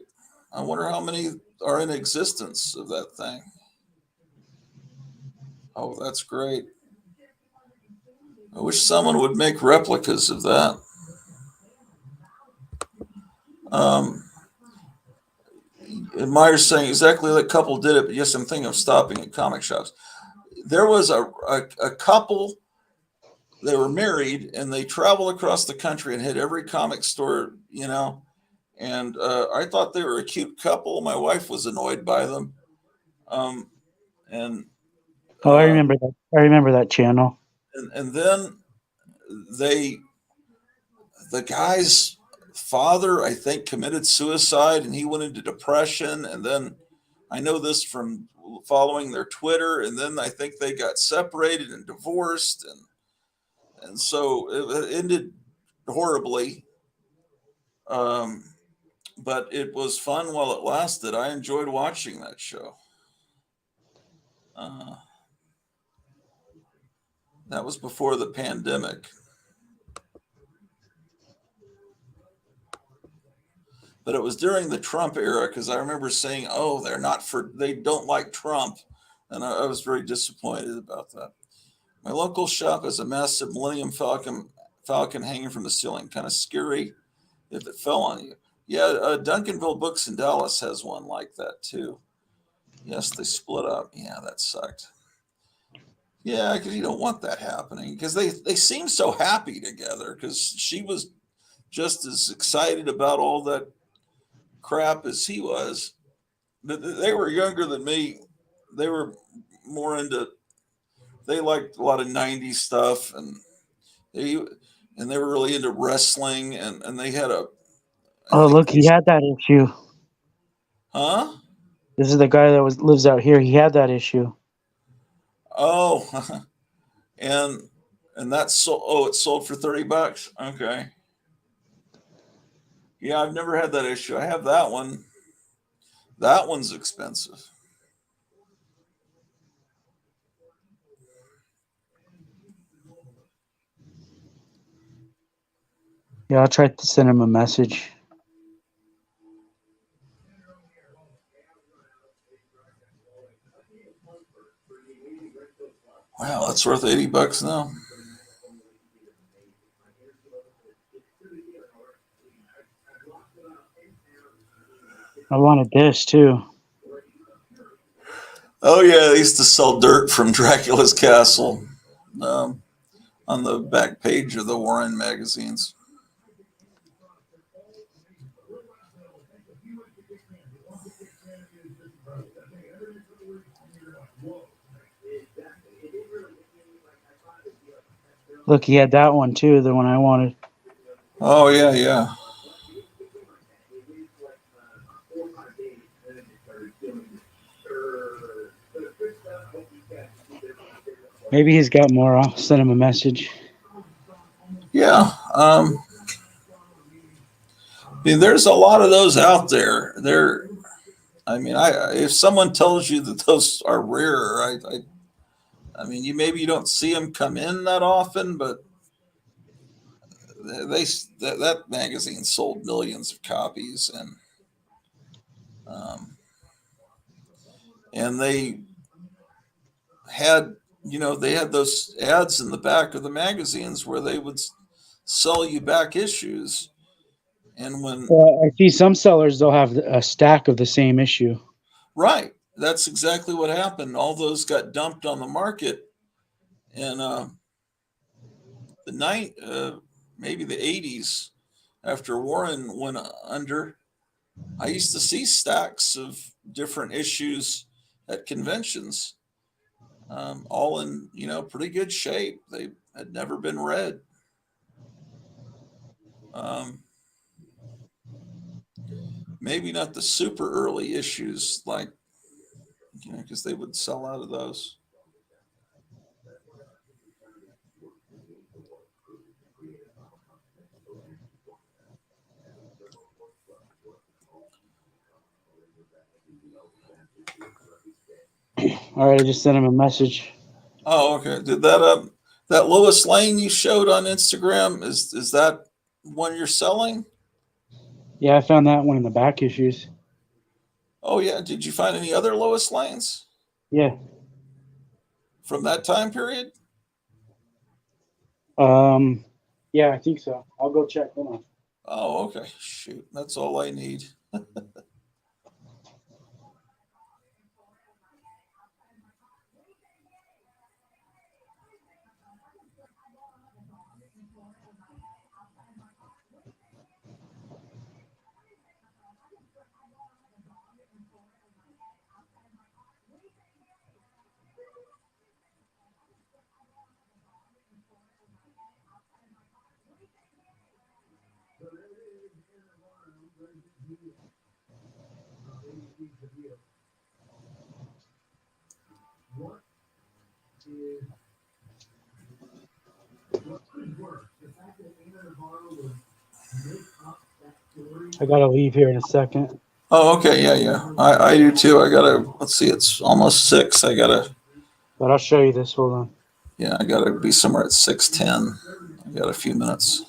Speaker 1: I wonder how many are in existence of that thing. Oh, that's great. I wish someone would make replicas of that. And Meyer's saying exactly that couple did it, but yes, I'm thinking of stopping at comic shops. There was a couple. They were married and they traveled across the country and hit every comic store, and I thought they were a cute couple. My wife was annoyed by them. And
Speaker 3: Oh, I remember that. I remember that channel.
Speaker 1: and then the guy's father, I think, committed suicide and he went into depression. And then I know this from following their Twitter. And then I think they got separated and divorced. And so it ended horribly. But it was fun while it lasted. I enjoyed watching that show. That was before the pandemic. But it was during the Trump era, because I remember saying, "Oh, they don't like Trump," and I was very disappointed about that. My local shop has a massive Millennium Falcon hanging from the ceiling, kind of scary if it fell on you. Yeah, Duncanville Books in Dallas has one like that too. Yes, they split up. Yeah, that sucked. Yeah, because you don't want that happening, because they seem so happy together, because she was just as excited about all that crap as he was. They were younger than me. They were more they liked a lot of 90s stuff, they they were really into wrestling, and they had I
Speaker 3: Oh,
Speaker 1: think
Speaker 3: look, he had that issue.
Speaker 1: huh?
Speaker 3: This is the guy that lives out here. He had that issue.
Speaker 1: Oh, and that's it sold for $30. Okay. Yeah, I've never had that issue. I have that one. That one's expensive.
Speaker 3: Yeah, I'll try to send him a message.
Speaker 1: Wow, that's worth $80 now.
Speaker 3: I wanted this too.
Speaker 1: Oh yeah, they used to sell dirt from Dracula's castle on the back page of the Warren magazines.
Speaker 3: Look, he had that one too, the one I wanted.
Speaker 1: Oh yeah, yeah.
Speaker 3: Maybe he's got more. I'll send him a message.
Speaker 1: Yeah. I mean, there's a lot of those out there. I mean, if someone tells you that those are rare, I mean, you don't see them come in that often, but that magazine sold millions of copies, um, and had they had those ads in the back of the magazines where they would sell you back issues, and when
Speaker 3: Well, I see some sellers they'll have a stack of the same issue.
Speaker 1: right, that's exactly what happened. All those got dumped on the market, and the night maybe the 80s, after Warren went under, I used to see stacks of different issues at conventions, all in pretty good shape. They had never been read. Um, Maybe not the super early issues, like because they would sell out of those.
Speaker 3: All right, I just sent him a message.
Speaker 1: Oh, okay. Did that Lois Lane you showed on Instagram, is that one you're selling?
Speaker 3: Yeah, I found that one in the back issues.
Speaker 1: Oh yeah. Did you find any other Lois Lanes
Speaker 3: Yeah.
Speaker 1: from that time period?
Speaker 3: Yeah, I think so. I'll go check them out.
Speaker 1: Oh, okay. Shoot, that's all I need.
Speaker 3: I gotta leave here in a second.
Speaker 1: Oh, okay. Yeah, yeah. I do too. I gotta, let's see, it's almost 6.
Speaker 3: But I'll show you this. Hold on.
Speaker 1: Yeah, I gotta be somewhere at 6:10. I got a few minutes.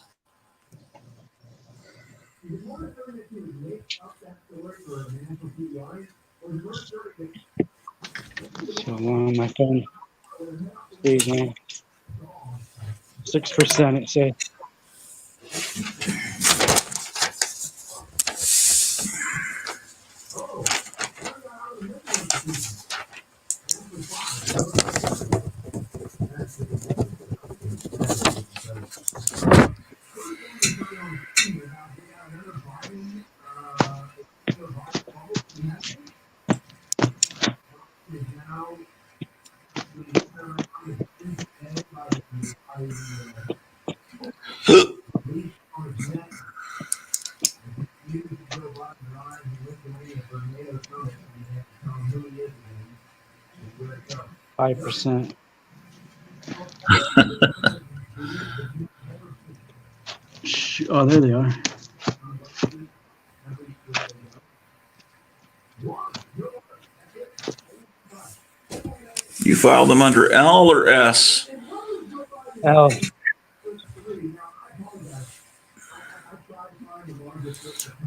Speaker 3: So long, my phone stays on 6%. It says. %. Oh, there they are.
Speaker 1: You filed them under L or S?
Speaker 3: L.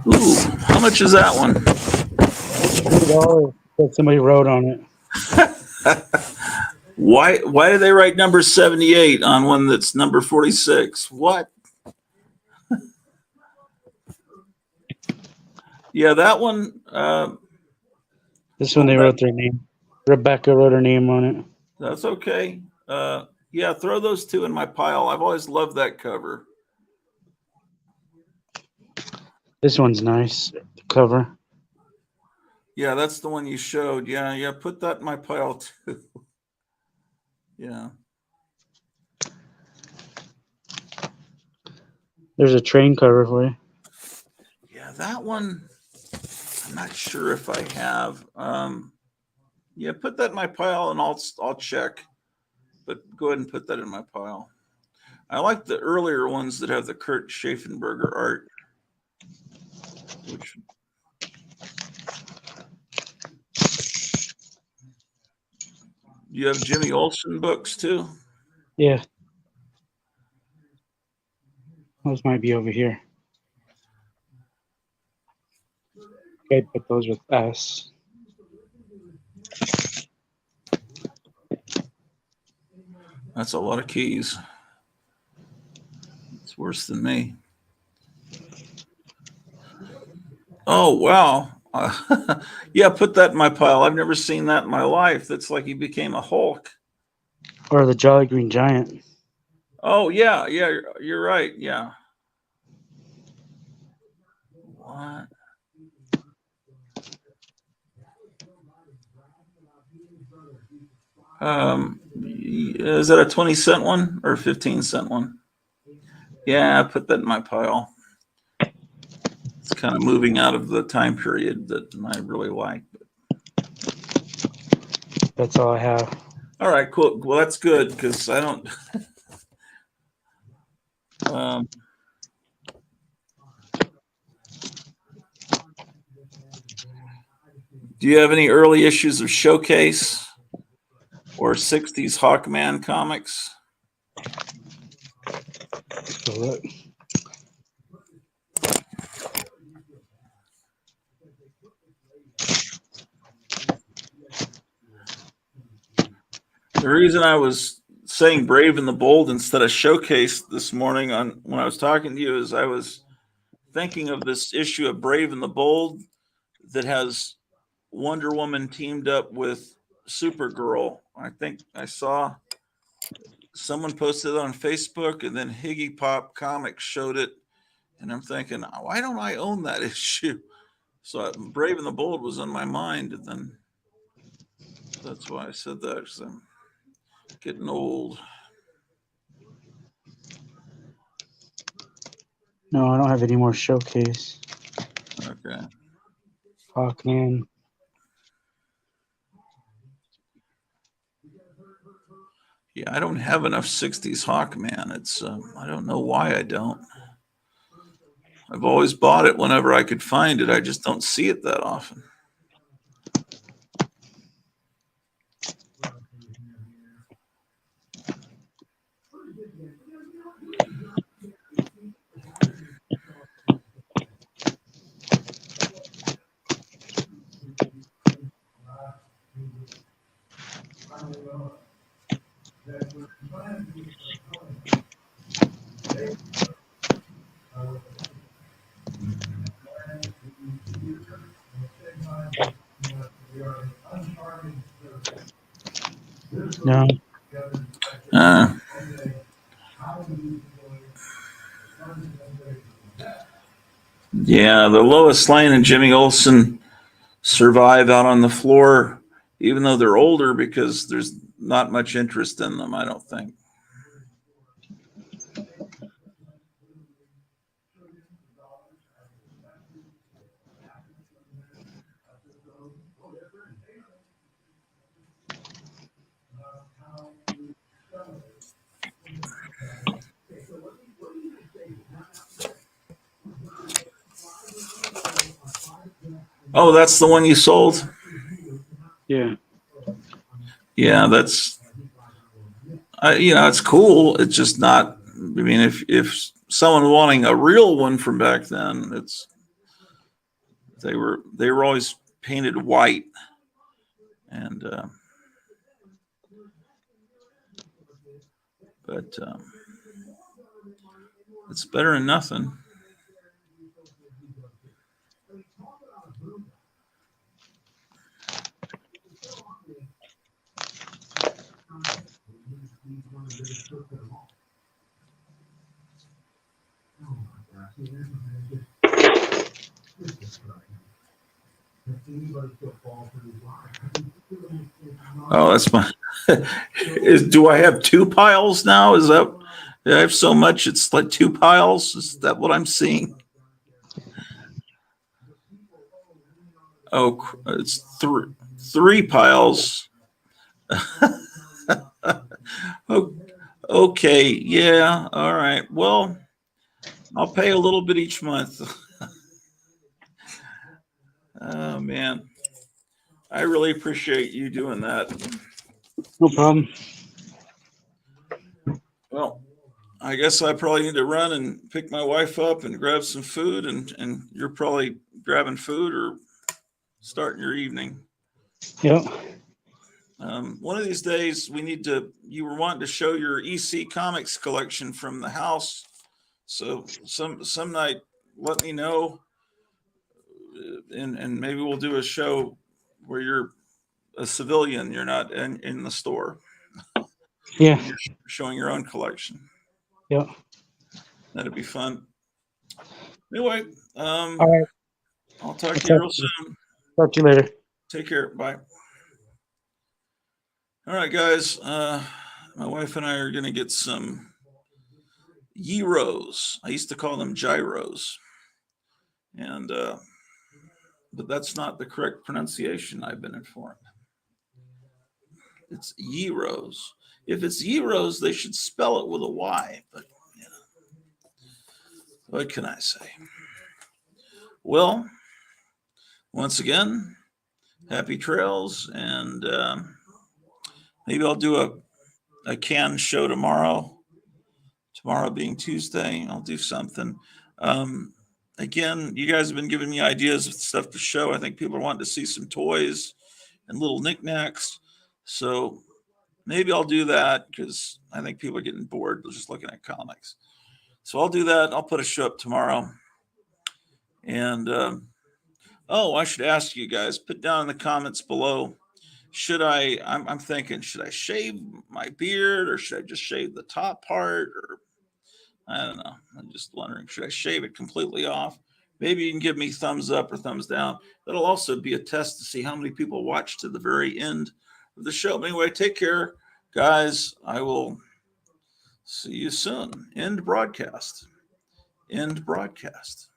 Speaker 1: Ooh, how much is that one?
Speaker 3: $3 that somebody wrote on it.
Speaker 1: Why do they write number 78 on one that's number 46? What? Yeah, that one.
Speaker 3: This one they wrote their name. Rebecca wrote her name on it.
Speaker 1: That's okay. Yeah, throw those two in my pile. I've always loved that cover.
Speaker 3: This one's nice. The cover.
Speaker 1: Yeah, that's the one you showed. Yeah, put that in my pile too. Yeah.
Speaker 3: There's a train cover for you.
Speaker 1: Yeah, that one, I'm not sure if I have. Yeah, put that in my pile and I'll check. But go ahead and put that in my pile. I like the earlier ones that have the Kurt Schaffenberger art. Which you have Jimmy Olsen books too?
Speaker 3: Yeah. Those might be over here. Okay, put those with S.
Speaker 1: That's a lot of keys. It's worse than me. Oh, wow. Yeah, put that in my pile. I've never seen that in my life. That's like he became a Hulk.
Speaker 3: Or the Jolly Green Giant.
Speaker 1: Oh, yeah, you're right. Yeah. What? Is that a 20-cent one or a 15-cent one? Yeah, I put that in my pile. It's kind of moving out of the time period that I really like.
Speaker 3: That's all I have.
Speaker 1: All right, cool. Well, that's good because I don't. Do you have any early issues of Showcase or 60s Hawkman comics?
Speaker 3: So look.
Speaker 1: The reason I was saying Brave and the Bold instead of Showcase this morning when I was talking to you is I was thinking of this issue of Brave and the Bold that has Wonder Woman teamed up with Supergirl. I think I saw someone posted it on Facebook, and then Higgy Pop Comics showed it, and I'm thinking, why don't I own that issue? So Brave and the Bold was on my mind, and then that's why I said that, because I'm getting old.
Speaker 3: No, I don't have any more Showcase.
Speaker 1: Okay.
Speaker 3: Hawkman.
Speaker 1: Yeah, I don't have enough 60s Hawkman. It's I don't know why I don't. I've always bought it whenever I could find it. I just don't see it that often.
Speaker 3: No.
Speaker 1: Yeah, the Lois Lane and Jimmy Olsen survive out on the floor, even though they're older, because there's not much interest in them, I don't think. Oh, that's the one you sold?
Speaker 3: Yeah.
Speaker 1: Yeah, that's, it's cool. It's just not, I mean, if someone wanting a real one from back then, they were always painted white. And, but it's better than nothing. Oh, that's my. Do I have two piles now? Is that Yeah, I have so much. It's like 2 piles. Is that what I'm seeing? Oh, it's three piles. Oh, okay. Yeah. All right. Well, I'll pay a little bit each month. Oh man, I really appreciate you doing that.
Speaker 3: No problem.
Speaker 1: Well, I guess I probably need to run and pick my wife up and grab some food, and you're probably grabbing food or starting your evening.
Speaker 3: Yep.
Speaker 1: One of these days, you were wanting to show your EC Comics collection from the house. So some night, let me know, and maybe we'll do a show where you're a civilian, you're not in the store.
Speaker 3: Yeah.
Speaker 1: You're showing your own collection.
Speaker 3: Yep.
Speaker 1: That'd be fun. Anyway,
Speaker 3: All right.
Speaker 1: I'll talk to you real soon.
Speaker 3: Talk to you later.
Speaker 1: Take care. Bye. All right, guys. My wife and I are going to get some gyros. I used to call them gyros. And, but that's not the correct pronunciation, I've been informed. It's gyros. If it's gyros, they should spell it with a Y. But, you know, what can I say? Well, once again, happy trails. And maybe I'll do a canned show tomorrow. Tomorrow being Tuesday, I'll do something. Again, you guys have been giving me ideas of stuff to show. I think people are wanting to see some toys and little knickknacks. So maybe I'll do that because I think people are getting bored just looking at comics. So I'll do that. I'll put a show up tomorrow. And I should ask you guys, put down in the comments below. I'm thinking, should I shave my beard or should I just shave the top part? Or I don't know. I'm just wondering, should I shave it completely off? Maybe you can give me thumbs up or thumbs down. That'll also be a test to see how many people watch to the very end of the show. But anyway, take care, guys. I will see you soon. End broadcast. End broadcast.